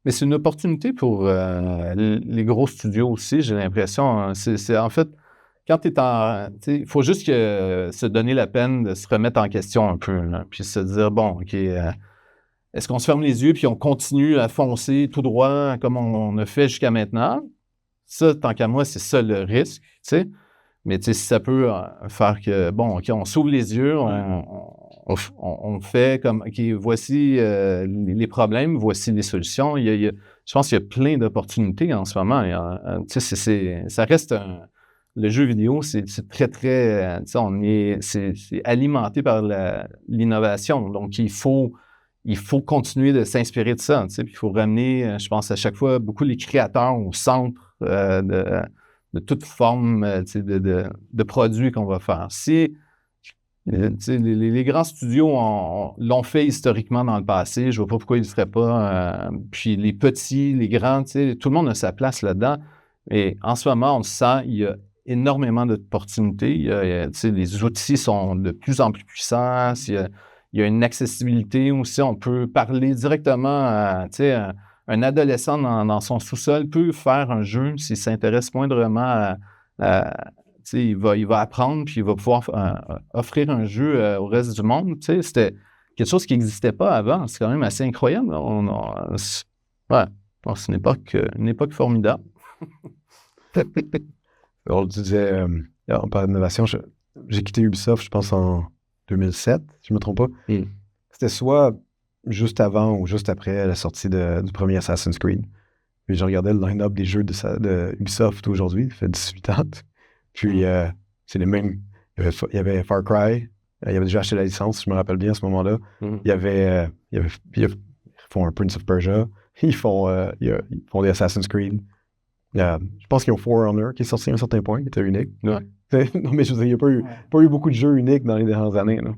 D: Mais c'est une opportunité pour les gros studios aussi, j'ai l'impression. C'est en fait, quand tu es il faut juste se donner la peine de se remettre en question un peu, là, puis se dire, OK, est-ce qu'on se ferme les yeux puis on continue à foncer tout droit comme on a fait jusqu'à maintenant? Ça, tant qu'à moi, c'est ça le risque, tu sais. Mais si ça peut faire que, OK, on s'ouvre les yeux, on fait comme, OK, voici les problèmes, voici les solutions. Je pense qu'il y a plein d'opportunités en ce moment. Ça reste le jeu vidéo, c'est très, très, c'est alimenté par l'innovation. Donc, il faut continuer de s'inspirer de ça. Il faut ramener, je pense, à chaque fois, beaucoup les créateurs au centre de toute forme de produits qu'on va faire. Si les grands studios l'ont fait historiquement dans le passé, je ne vois pas pourquoi ils ne le feraient pas. Puis les petits, les grands, tout le monde a sa place là-dedans. Et en ce moment, on le sent, il y a énormément d'opportunités. Les outils sont de plus en plus puissants. Il il y a une accessibilité aussi. On peut parler directement à, tu sais, un adolescent dans son sous-sol peut faire un jeu s'il s'intéresse moindrement tu sais, il va apprendre puis il va pouvoir offrir un jeu au reste du monde. Tu sais, c'était quelque chose qui n'existait pas avant. C'est quand même assez incroyable. C'est une époque formidable.
E: On disait, on parle d'innovation, j'ai quitté Ubisoft, je pense, en 2007, si je ne me trompe pas. C'était soit juste avant ou juste après la sortie du premier Assassin's Creed. Puis je regardais le line-up des jeux de Ubisoft aujourd'hui, ça fait 18 ans. Puis c'est les mêmes. Il y avait Far Cry, il y avait déjà acheté la licence, je me rappelle bien à ce moment-là. Ils font un Prince of Persia, ils font des Assassin's Creed. Je pense qu'ils ont For Honor qui est sorti à un certain point, qui était unique.
D: Ouais.
E: Non, mais je veux dire, il n'y a pas eu beaucoup de jeux uniques dans les dernières années. Là.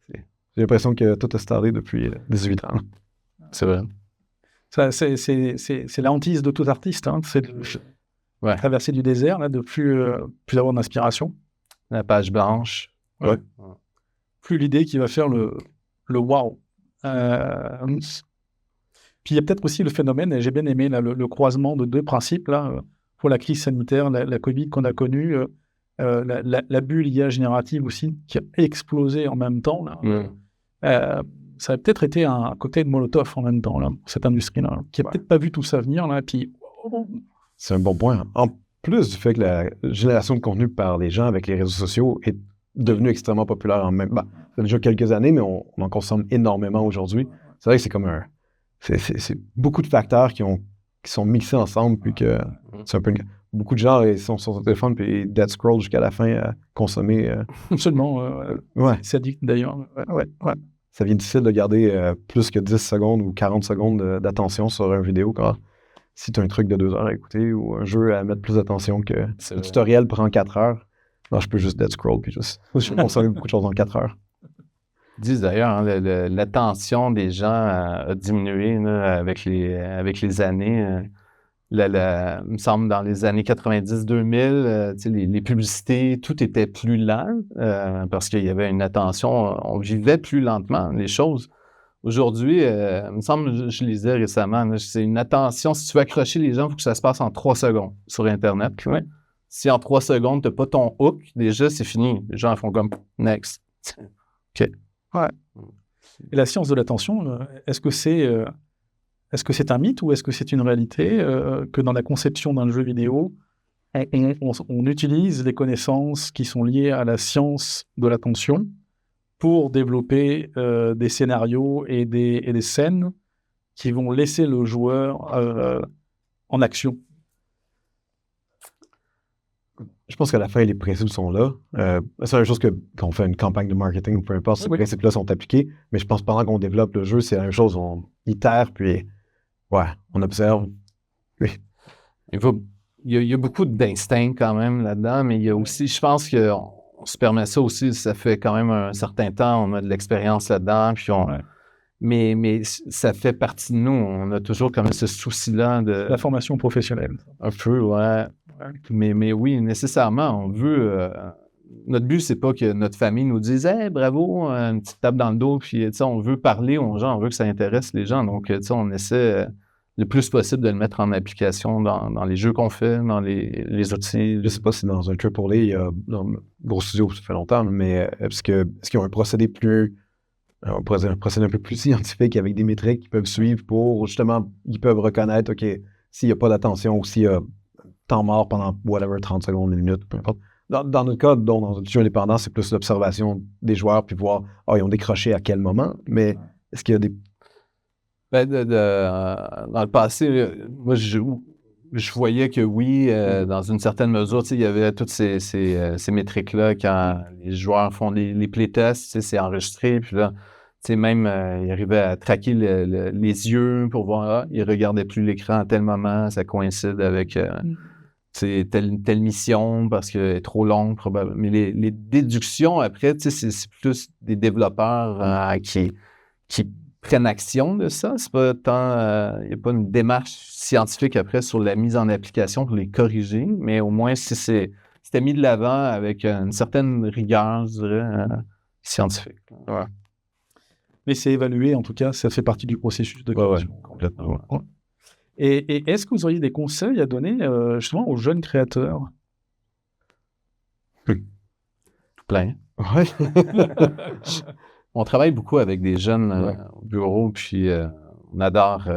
E: J'ai l'impression que tout a starté depuis 18 ans.
D: C'est vrai.
A: C'est la hantise de tout artiste, hein. C'est de traverser du désert, là, de plus avoir d'inspiration.
D: La page blanche.
E: Ouais.
A: Plus l'idée qui va faire le wow. Puis il y a peut-être aussi le phénomène, et j'ai bien aimé là, le croisement de deux principes, là, pour la crise sanitaire, la Covid qu'on a connue, la bulle IA générative aussi, qui a explosé en même temps. Là. Ça a peut-être été un cocktail de Molotov en même temps, là, cette industrie-là, qui n'a peut-être pas vu tout ça venir. Là, puis...
E: C'est un bon point. En plus du fait que la génération de contenu par les gens avec les réseaux sociaux est devenue extrêmement populaire en même temps. Ça fait déjà quelques années, mais on en consomme énormément aujourd'hui. C'est vrai que c'est comme c'est beaucoup de facteurs qui sont mixés ensemble, puis que c'est un peu... Beaucoup de gens ils sont sur leur téléphone, puis dead scroll jusqu'à la fin à consommer.
A: Absolument. C'est addict d'ailleurs. Ouais.
E: Ça devient difficile de garder plus que 10 secondes ou 40 secondes d'attention sur une vidéo quand si tu as un truc de 2 heures à écouter ou un jeu à mettre plus d'attention que le tutoriel prend 4 heures. Non, je peux juste dead scroll, puis je consomme beaucoup de choses en 4 heures.
D: Ils disent d'ailleurs, hein, l'attention des gens a diminué là, avec les années. Il me semble dans les années 90-2000, les publicités, tout était plus lent parce qu'il y avait une attention, on vivait plus lentement les choses. Aujourd'hui, il me semble, je lisais récemment, là, c'est une attention, si tu veux accrocher les gens, il faut que ça se passe en 3 secondes sur Internet. Ouais. Si en 3 secondes, tu n'as pas ton hook, déjà, c'est fini. Les gens font comme « next ». OK.
A: Ouais. Et la science de l'attention, est-ce que c'est un mythe ou est-ce que c'est une réalité que dans la conception d'un jeu vidéo, on utilise les connaissances qui sont liées à la science de l'attention pour développer des scénarios et des scènes qui vont laisser le joueur en action?
E: Je pense qu'à la fin, les principes sont là. C'est la même chose que quand on fait une campagne de marketing ou peu importe, ces principes-là sont appliqués. Mais je pense que pendant qu'on développe le jeu, c'est la même chose. On itère, puis on observe. Oui.
D: Il y a beaucoup d'instinct quand même là-dedans, mais il y a aussi, je pense qu'on se permet ça aussi, ça fait quand même un certain temps, on a de l'expérience là-dedans, puis mais ça fait partie de nous. On a toujours quand même ce souci-là de...
A: La formation professionnelle.
D: Un peu, ouais. Mais oui, nécessairement, on veut... notre but, c'est pas que notre famille nous dise « Hey, bravo, une petite tape dans le dos », puis on veut parler aux gens, on veut que ça intéresse les gens. Donc, on essaie le plus possible de le mettre en application dans les jeux qu'on fait, dans les outils.
E: Je sais pas si dans un AAA, il y a dans un gros studio, ça fait longtemps, mais est-ce qu'ils ont un procédé un procédé un peu plus scientifique avec des métriques qu'ils peuvent suivre pour, justement, ils peuvent reconnaître, OK, s'il n'y a pas d'attention ou s'il y a temps mort pendant, 30 secondes, une minute, peu importe. Dans notre cas, dans un jeu indépendant, c'est plus l'observation des joueurs puis voir, ils ont décroché à quel moment, mais est-ce qu'il y a des...
D: dans le passé, moi, je voyais que oui, dans une certaine mesure, il y avait toutes ces métriques-là quand les joueurs font les playtests, c'est enregistré, puis là, même, ils arrivaient à traquer les yeux pour voir, ils regardaient plus l'écran à tel moment, ça coïncide avec telle mission parce qu'elle est trop longue, probablement. Mais les déductions, après, c'est plus des développeurs qui prennent action de ça. C'est pas tant... il n'y a pas une démarche scientifique après sur la mise en application pour les corriger, mais au moins, si c'était mis de l'avant avec une certaine rigueur, je dirais, scientifique.
E: Ouais.
A: Mais c'est évalué, en tout cas, ça fait partie du processus de création.
E: Complètement.
A: Ouais. Et est-ce que vous auriez des conseils à donner justement aux jeunes créateurs?
D: Tout plein.
E: Ouais.
D: On travaille beaucoup avec des jeunes
E: Ouais.
D: au bureau, puis on adore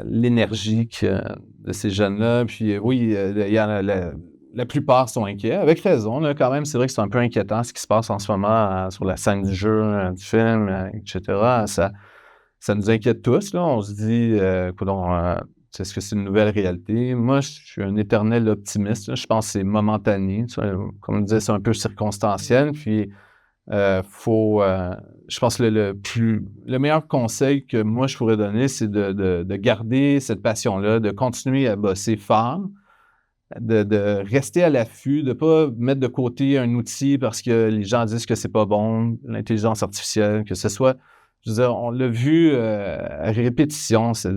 D: l'énergie de ces jeunes-là. Puis oui, il y en a la plupart sont inquiets, avec raison. Là, quand même, c'est vrai que c'est un peu inquiétant ce qui se passe en ce moment sur la scène du jeu, du film, etc. Ça nous inquiète tous. Là. On se dit, est-ce que c'est une nouvelle réalité? Moi, je suis un éternel optimiste. Là. Je pense que c'est momentané. Comme on disait, c'est un peu circonstanciel. Puis, je pense que le meilleur conseil que moi, je pourrais donner, c'est de garder cette passion-là, de continuer à bosser fort, de rester à l'affût, de ne pas mettre de côté un outil parce que les gens disent que c'est pas bon, l'intelligence artificielle, que ce soit, je veux dire, on l'a vu à répétition, c'est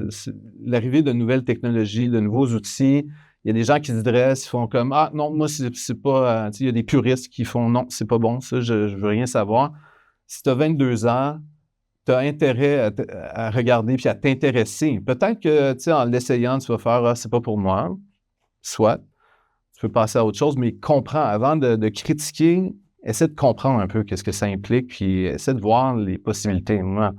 D: l'arrivée de nouvelles technologies, de nouveaux outils. Il y a des gens qui se dressent, ils font comme « Ah non, moi, c'est pas... il y a des puristes qui font « Non, c'est pas bon, ça, je veux rien savoir. » Si tu as 22 ans, tu as intérêt à regarder puis à t'intéresser. Peut-être que, en l'essayant, tu vas faire « Ah, c'est pas pour moi. » Soit, tu peux passer à autre chose, mais comprends. Avant de critiquer, essaie de comprendre un peu qu'est-ce que ça implique, puis essaie de voir les possibilités. Moi,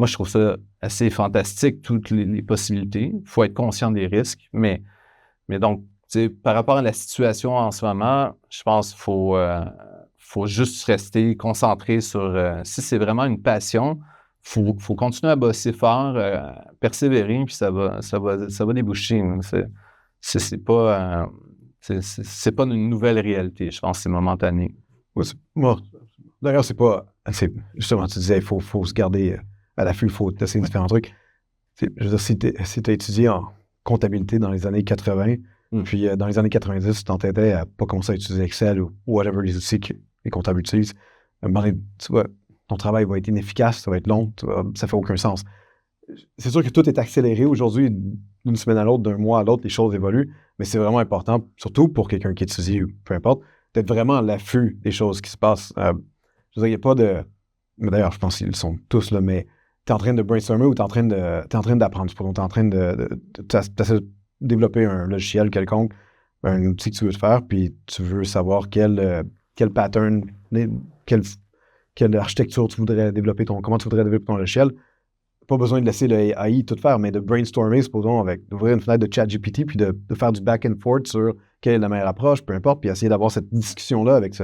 D: je trouve ça assez fantastique, toutes les possibilités. Il faut être conscient des risques, mais donc, par rapport à la situation en ce moment, je pense qu'il faut juste rester concentré sur... si c'est vraiment une passion, il faut continuer à bosser fort, persévérer, puis ça va déboucher. C'est pas une nouvelle réalité. Je pense que c'est momentané.
E: D'ailleurs, c'est pas... Justement, tu disais, il faut se garder à l'affût, il faut tester différents trucs. Je veux dire, si tu as étudié en comptabilité dans les années 80, puis dans les années 90, tu t'entêtais à pas commencer à utiliser Excel ou whatever les outils que les comptables utilisent, à un moment donné, tu vois, ton travail va être inefficace, ça va être long, ça fait aucun sens. C'est sûr que tout est accéléré aujourd'hui, d'une semaine à l'autre, d'un mois à l'autre, les choses évoluent, mais c'est vraiment important, surtout pour quelqu'un qui étudie ou peu importe, d'être vraiment à l'affût des choses qui se passent. Je veux dire, il n'y a pas de... Mais d'ailleurs, je pense qu'ils sont tous là, mais tu es en train de brainstormer ou tu es en train d'apprendre. Tu es en train de développer un logiciel quelconque, un outil que tu veux te faire, puis tu veux savoir quel pattern, quelle architecture tu voudrais développer, comment tu voudrais développer ton logiciel. Pas besoin de laisser le AI tout faire, mais de brainstormer, supposons, d'ouvrir une fenêtre de ChatGPT, puis de faire du back and forth sur quelle est la meilleure approche, peu importe, puis essayer d'avoir cette discussion-là avec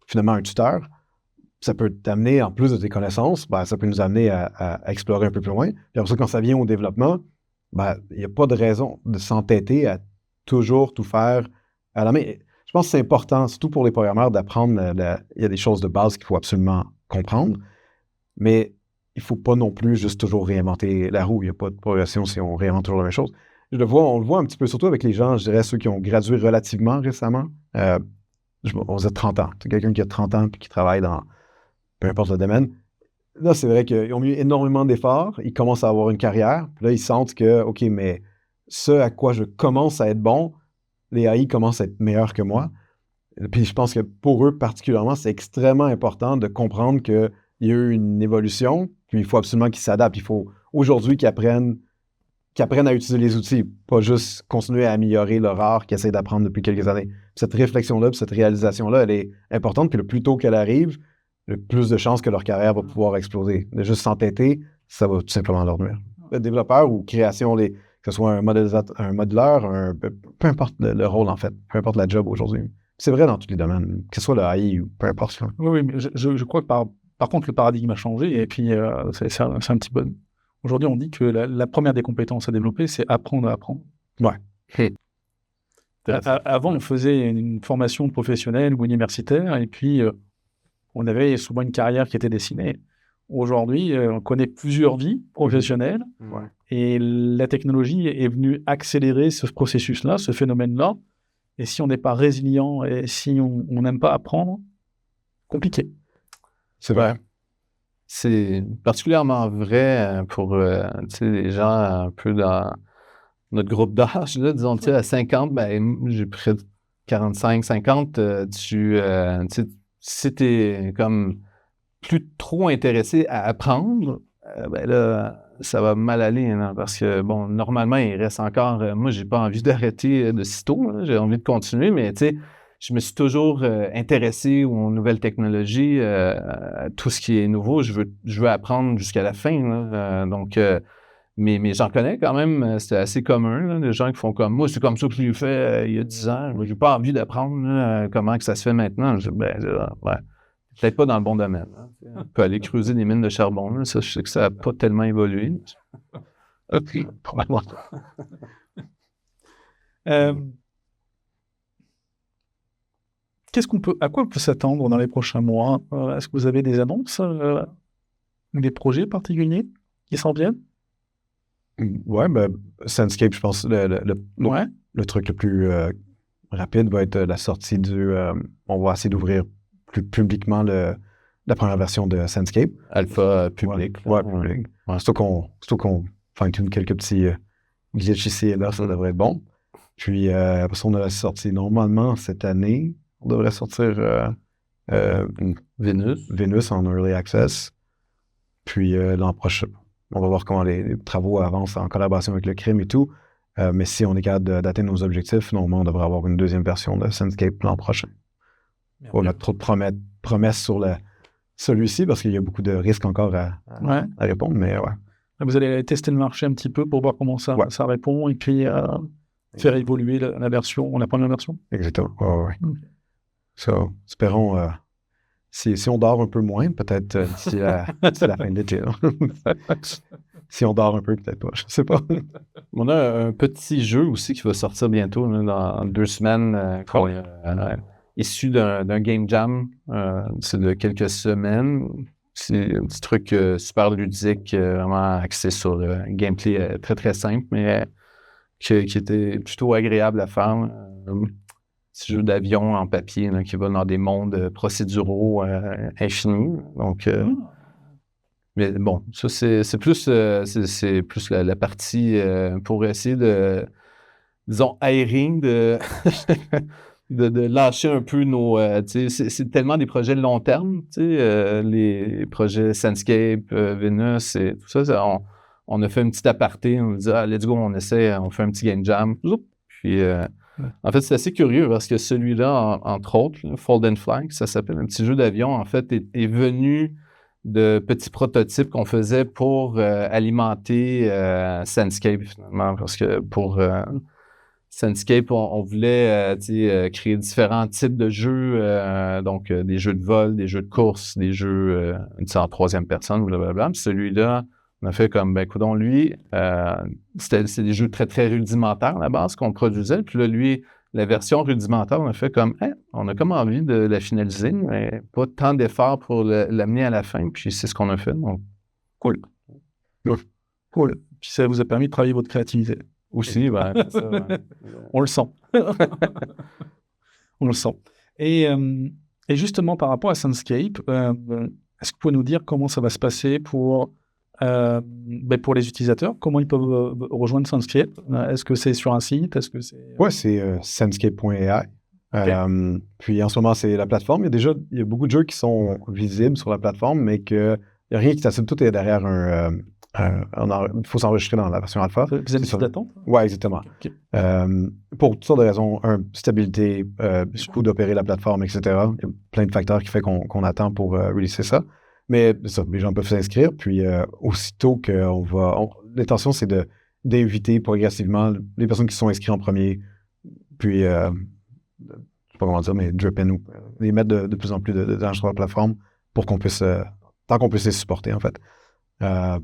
E: finalement un tuteur. Ça peut t'amener, en plus de tes connaissances, ça peut nous amener à explorer un peu plus loin. Puis après ça, quand ça vient au développement, il n'y a pas de raison de s'entêter à toujours tout faire à la main. Je pense que c'est important, surtout pour les programmeurs, d'apprendre. Il y a des choses de base qu'il faut absolument comprendre, mais il ne faut pas non plus juste toujours réinventer la roue. Il n'y a pas de progression si on réinvente toujours la même chose. On le voit un petit peu, surtout avec les gens, je dirais, ceux qui ont gradué relativement récemment. On se dit 30 ans. C'est quelqu'un qui a 30 ans et qui travaille dans peu importe le domaine. Là, c'est vrai qu'ils ont mis énormément d'efforts. Ils commencent à avoir une carrière. Puis là, ils sentent que, OK, mais ce à quoi je commence à être bon, les AI commencent à être meilleurs que moi. Puis je pense que pour eux particulièrement, c'est extrêmement important de comprendre qu'il y a eu une évolution, puis il faut absolument qu'ils s'adaptent. Il faut aujourd'hui qu'ils apprennent à utiliser les outils, pas juste continuer à améliorer leur art qu'ils essaient d'apprendre depuis quelques années. Puis cette réflexion-là, puis cette réalisation-là, elle est importante. Puis le plus tôt qu'elle arrive, le plus de chances que leur carrière va pouvoir exploser. De juste s'entêter, ça va tout simplement leur nuire. Le développeur ou création, que ce soit un modeleur, peu importe le rôle en fait, peu importe la job aujourd'hui. C'est vrai dans tous les domaines, que ce soit le AI ou peu importe.
A: Oui, mais je crois que par contre, le paradigme a changé et puis c'est un petit peu... Aujourd'hui, on dit que la première des compétences à développer, c'est apprendre à apprendre.
E: Ouais.
A: Avant, on faisait une formation professionnelle ou universitaire et puis on avait souvent une carrière qui était dessinée. Aujourd'hui, on connaît plusieurs vies professionnelles et la technologie est venue accélérer ce processus-là, ce phénomène-là. Et si on n'est pas résilient et si on n'aime pas apprendre, compliqué.
E: C'est vrai.
D: C'est particulièrement vrai pour les gens un peu dans notre groupe d'âge. Là, disons, à 50, j'ai près de 45, 50, tu si t'es comme plus trop intéressé à apprendre, ben là, ça va mal aller, hein, parce que, bon, normalement, il reste encore... moi, j'ai pas envie d'arrêter de sitôt, hein, j'ai envie de continuer, mais tu sais, je me suis toujours intéressé aux nouvelles technologies, à tout ce qui est nouveau. Je veux apprendre jusqu'à la fin, là, donc... mais j'en connais quand même, c'est assez commun, là, des gens qui font comme moi, c'est comme ça que je l'ai fait il y a 10 ans. Moi, j'ai pas envie d'apprendre là, comment que ça se fait maintenant. Ouais, peut-être pas dans le bon domaine. Hein. On peut aller creuser des mines de charbon. Là. Ça, je sais que ça n'a pas tellement évolué. OK, probablement.
A: À quoi on peut s'attendre dans les prochains mois? Est-ce que vous avez des annonces, des projets particuliers qui s'en viennent?
E: Ouais, ben, Sandscape, je pense, le truc le plus rapide va être la sortie on va essayer d'ouvrir plus publiquement la première version de Sandscape.
D: Alpha public.
E: Ouais, public. Ouais. Surtout qu'on fine-tune quelques petits glitches ici et là, ça devrait être bon. Puis, après ça, on a sorti normalement cette année, on devrait sortir Venus en Early Access. Puis, l'an prochain, on va voir comment les travaux avancent en collaboration avec le crime et tout. Mais si on est capable d'atteindre nos objectifs, normalement, on devrait avoir une deuxième version de Sandscape l'an prochain. On a trop de promesses sur celui-ci parce qu'il y a beaucoup de risques encore à répondre, mais ouais.
A: Vous allez tester le marché un petit peu pour voir comment ça répond et puis faire évoluer la première version.
E: Exactement. Ouais. Okay. So, espérons, si on dort un peu moins, peut-être d'ici la fin de l'été. Si on dort un peu, peut-être pas, je sais pas.
D: On a un petit jeu aussi qui va sortir bientôt, là, dans 2 semaines, issu d'un game jam. C'est de quelques semaines. C'est un petit truc super ludique, vraiment axé sur le gameplay très, très simple, mais qui était plutôt agréable à faire. Petit jeu d'avion en papier là, qui va dans des mondes procéduraux infinis. Donc, mais bon, ça, c'est plus la partie pour essayer de, disons, aérer, de lâcher un peu nos... c'est tellement des projets de long terme, les projets Sandscape, Venus et tout ça, on a fait une petite aparté, on a dit « Ah, let's go, on essaie, on fait un petit game jam. » Puis, en fait, c'est assez curieux parce que celui-là, entre autres, Fold and Fly, ça s'appelle un petit jeu d'avion, en fait, est venu de petits prototypes qu'on faisait pour alimenter Sandscape, finalement, parce que pour... Sandscape, on voulait créer différents types de jeux, donc des jeux de vol, des jeux de course, des jeux en troisième personne, blablabla. Puis celui-là, on a fait comme, ben écoutons, lui, c'est des jeux très, très rudimentaires à la base qu'on produisait. Puis là, lui, la version rudimentaire, on a fait comme, on a comme envie de la finaliser, mais pas tant d'efforts pour l'amener à la fin. Puis c'est ce qu'on a fait. Donc, cool.
A: Cool. Puis ça vous a permis de travailler votre créativité.
D: Aussi, ben, c'est ça, ouais.
A: On le sent. On le sent. Et justement, par rapport à Sandscape, est-ce que vous pouvez nous dire comment ça va se passer pour les utilisateurs? Comment ils peuvent rejoindre Sandscape? Est-ce que c'est sur un site? Est-ce que c'est...
E: Ouais, c'est sandscape.ai. Okay. Puis en ce moment, c'est la plateforme. Il y a beaucoup de jeux qui sont visibles sur la plateforme, mais qu'il n'y a rien qui s'assume. Tout est derrière il faut s'enregistrer dans la version alpha.
A: Vous avez une liste d'attente?
E: Oui, exactement. Okay. Pour toutes sortes de raisons, stabilité, coût d'opérer la plateforme, etc. Il y a plein de facteurs qui font qu'on attend pour releaser ça. Mais ça, les gens peuvent s'inscrire. Puis aussitôt qu'on va... L'intention, c'est d'inviter progressivement les personnes qui sont inscrites en premier. Puis, je ne sais pas comment dire, mais drip in ou les mettre de plus en plus de gens sur la plateforme pour qu'on puisse... tant qu'on puisse les supporter, en fait.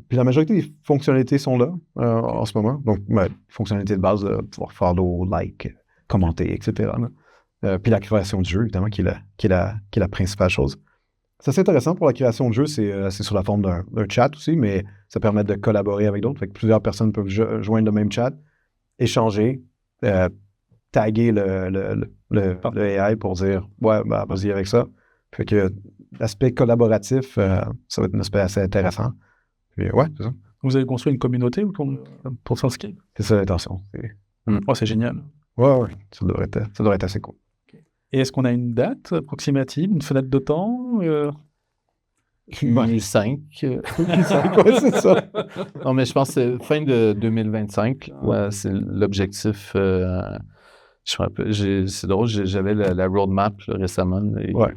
E: Puis la majorité des fonctionnalités sont là en ce moment. Donc, fonctionnalités de base, pouvoir follow, like, commenter, etc. Puis la création du jeu, évidemment, qui est la principale chose. C'est assez intéressant pour la création de jeu, c'est sur la forme d'un chat aussi, mais ça permet de collaborer avec d'autres. Fait que plusieurs personnes peuvent joindre le même chat, échanger, taguer le AI pour dire « Ouais, vas-y avec ça ». Fait que l'aspect collaboratif, ça va être un aspect assez intéressant. Puis, ouais, c'est ça.
A: Vous avez construit une communauté pour Sandscape?
E: C'est ça l'intention.
A: C'est génial.
E: Ouais, ça devrait être assez cool.
A: Okay. Et est-ce qu'on a une date approximative, une fenêtre de temps
D: Q5.
E: Ouais, c'est ça.
D: Non, mais je pense que c'est fin de 2025. Ouais, c'est l'objectif. Je me rappelle, c'est drôle, j'avais la roadmap là, récemment. Et,
E: Ouais.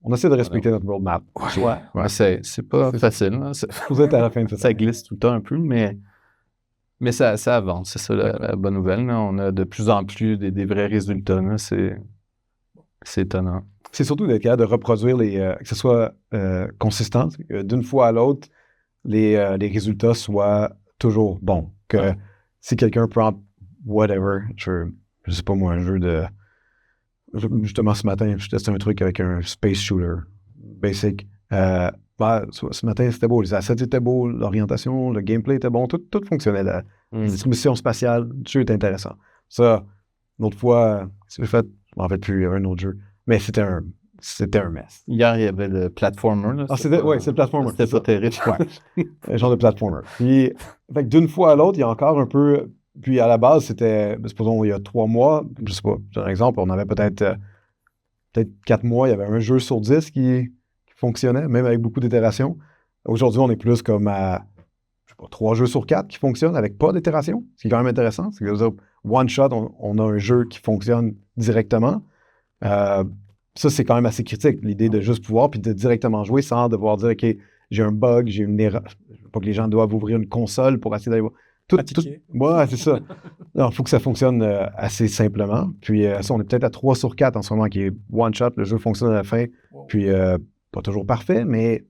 E: On essaie de respecter notre roadmap.
D: ouais, c'est pas facile. Hein,
E: Vous êtes à la fin de
D: ça glisse tout le temps un peu, mais ça avance. C'est ça la bonne nouvelle. Là. On a de plus en plus des vrais résultats. Là. C'est étonnant.
E: C'est surtout d'être capable de reproduire que ce soit consistant, d'une fois à l'autre, les résultats soient toujours bons. Que si quelqu'un prend whatever, je sais pas moi, un jeu de... Justement, ce matin, je testais un truc avec un space shooter basic. Ce matin, c'était beau. Les assets étaient beaux, l'orientation, le gameplay était bon, tout fonctionnait. La distribution spatiale, le jeu était intéressant. Ça, une autre fois, j'ai fait, je m'en rappelle plus, il y avait un autre jeu, mais c'était un mess.
D: Hier, il y avait le platformer. Là,
E: c'est le platformer.
D: C'était pas terrible.
E: Ouais, un genre de platformer. Puis, fait que d'une fois à l'autre, il y a encore un peu... Puis à la base, c'était, supposons, il y a 3 mois, je sais pas, par exemple, on avait peut-être 4 mois, il y avait un jeu sur 10 qui fonctionnait, même avec beaucoup d'itérations. Aujourd'hui, on est plus comme à, je sais pas, 3 jeux sur 4 qui fonctionnent avec pas d'itération, ce qui est quand même intéressant. C'est que one shot, on a un jeu qui fonctionne directement. Ça, c'est quand même assez critique, l'idée de juste pouvoir, puis de directement jouer sans devoir dire, OK, j'ai un bug, j'ai une erreur. Je veux pas que les gens doivent ouvrir une console pour essayer d'aller voir. Ouais, c'est ça. Il faut que ça fonctionne assez simplement. Puis ça, on est peut-être à 3 sur 4 en ce moment, qui est one shot, le jeu fonctionne à la fin. Wow. Puis pas toujours parfait, mais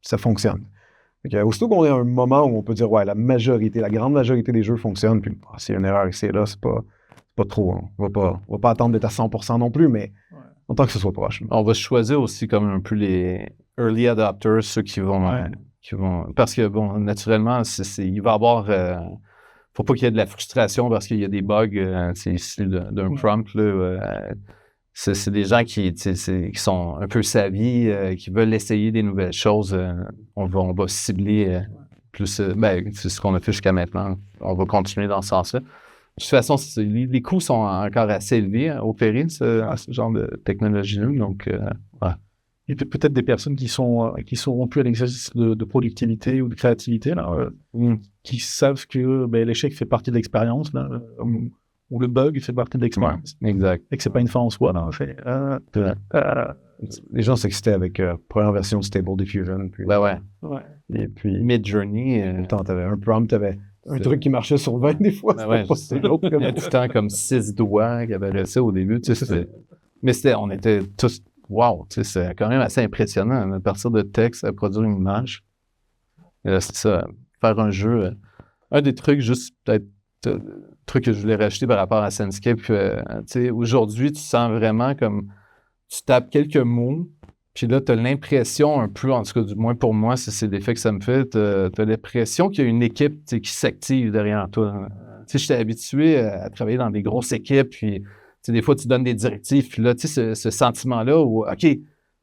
E: ça fonctionne. Aussitôt qu'on est à un moment où on peut dire, ouais, la grande majorité des jeux fonctionnent, puis s'il y a une erreur ici et là, c'est pas trop. Hein. On va pas attendre d'être à 100% non plus, mais en tant que ce soit proche.
D: On va choisir aussi comme un peu les early adopters, ceux qui vont... Parce que, bon, naturellement, il va y avoir... faut pas qu'il y ait de la frustration parce qu'il y a des bugs, c'est issu d'un prompt. Là, c'est des gens qui sont un peu savis, qui veulent essayer des nouvelles choses. On va cibler plus... c'est ce qu'on a fait jusqu'à maintenant. On va continuer dans ce sens-là. De toute façon, les coûts sont encore assez élevés à opérer ce genre de technologie-là. Donc,
A: et peut-être des personnes qui sont rompues à l'exercice de productivité ou de créativité, là, qui savent que l'échec fait partie de l'expérience, là, ou le bug fait partie de l'expérience.
D: Ouais, exact.
A: Et que c'est pas une fin en soi. Là,
E: les gens s'excitaient avec première version de Stable Diffusion. Puis,
D: ouais.
E: Et puis,
D: Mid-Journey.
E: T'avais un prompt, t'avais un truc qui marchait sur 20 des fois.
D: Il y a tout le temps comme 6 doigts qui avaient laissé au début. Mais on était tous... Wow, c'est quand même assez impressionnant. À partir de texte, à produire une image. C'est ça, faire un jeu. Un des trucs, juste peut-être, truc que je voulais rajouter par rapport à Senscape, aujourd'hui, tu sens vraiment comme tu tapes quelques mots, puis là, tu as l'impression un peu, en tout cas, du moins pour moi, c'est l'effet que ça me fait, tu as l'impression qu'il y a une équipe qui s'active derrière toi. J'étais habitué à travailler dans des grosses équipes, puis des fois, tu donnes des directives, puis là, ce sentiment-là où, OK,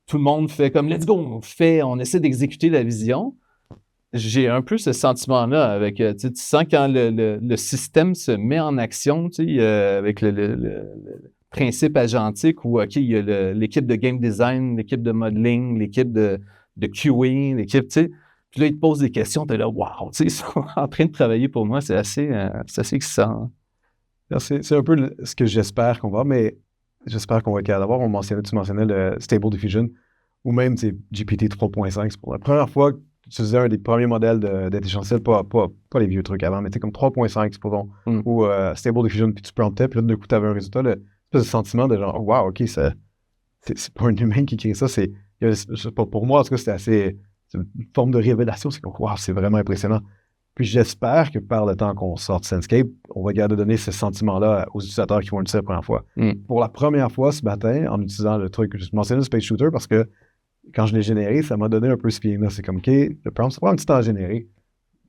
D: tout le monde fait comme, let's go, on essaie d'exécuter la vision. J'ai un peu ce sentiment-là avec, tu sens quand le système se met en action, avec le principe agentique où, OK, il y a l'équipe de game design, l'équipe de modeling, l'équipe de QA, l'équipe, puis là, ils te posent des questions, t'es là, wow, ils sont en train de travailler pour moi, c'est assez excitant.
E: C'est un peu ce que j'espère qu'on va, mais j'espère qu'on va être capable d'avoir. Tu mentionnais le Stable Diffusion, ou même GPT 3.5. C'est pour la première fois que tu utilisais un des premiers modèles d'intelligence artificielle, pas les vieux trucs avant, mais comme 3.5, supposons, ou Stable Diffusion, puis tu promptais, puis là, d'un coup, tu avais un résultat, ce sentiment de genre, wow, OK, c'est pas un humain qui crée ça. Pour moi, en tout cas, c'est une forme de révélation. C'est comme, wow, c'est vraiment impressionnant. Puis j'espère que par le temps qu'on sorte Senscape, on va garder donner ce sentiment-là aux utilisateurs qui vont l'utiliser la première fois. Pour la première fois ce matin, en utilisant le truc, je mentionnais le Space Shooter parce que quand je l'ai généré, ça m'a donné un peu ce feeling-là. C'est comme, OK, le prompt, ça prend un petit temps à générer.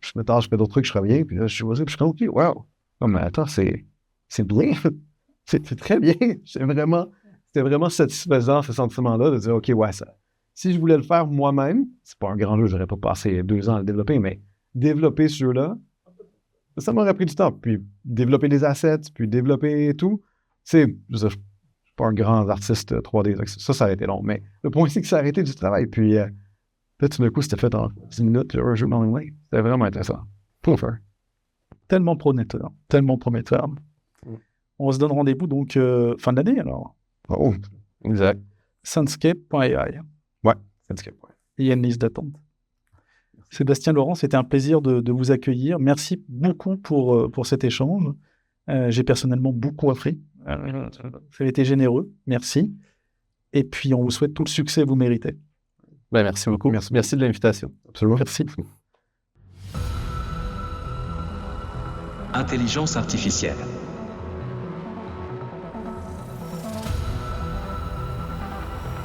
E: Je fais d'autres trucs, je reviens, puis là, je suis posé, puis je suis comme, OK, wow. Non, mais attends, c'est bien. c'est très bien. C'était vraiment satisfaisant, ce sentiment-là, de dire, OK, ouais, ça. Si je voulais le faire moi-même, c'est pas un grand jeu, j'aurais pas passé 2 ans à le développer, mais développer ce jeu-là, ça m'aurait pris du temps. Puis développer les assets, puis développer tout, je pas un grand artiste 3D. Donc ça a été long. Mais le point, c'est que ça a arrêté du travail. Puis, là, tout d'un coup, c'était fait en 10 minutes, un jeu en ligne. C'était vraiment intéressant. Pour faire.
A: Tellement prometteur. Tellement prometteur. On se donne rendez-vous donc fin de l'année alors.
E: Oh,
D: Exact.
A: Sunscape.ai.
E: ouais, c'est ce que
A: Il y a une liste d'attente. Sébastien Laurent, c'était un plaisir de vous accueillir. Merci beaucoup pour cet échange. J'ai personnellement beaucoup appris. Ça a été généreux. Merci. Et puis, on vous souhaite tout le succès que vous méritez.
D: Ben, merci beaucoup. Merci de l'invitation.
E: Absolument.
A: Merci.
B: Intelligence artificielle.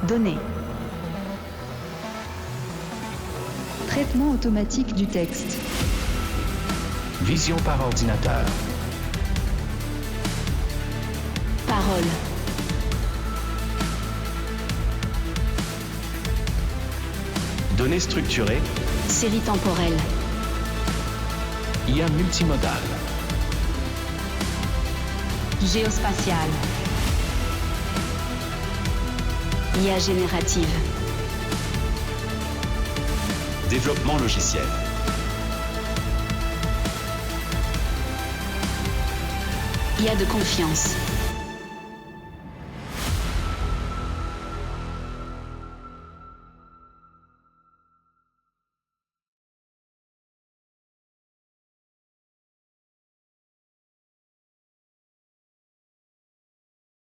F: Données. Traitement automatique du texte.
B: Vision par ordinateur.
C: Parole.
B: Données structurées.
C: Série temporelle.
B: IA multimodale.
C: Géospatiale. IA générative.
B: Développement logiciel.
C: IA de confiance.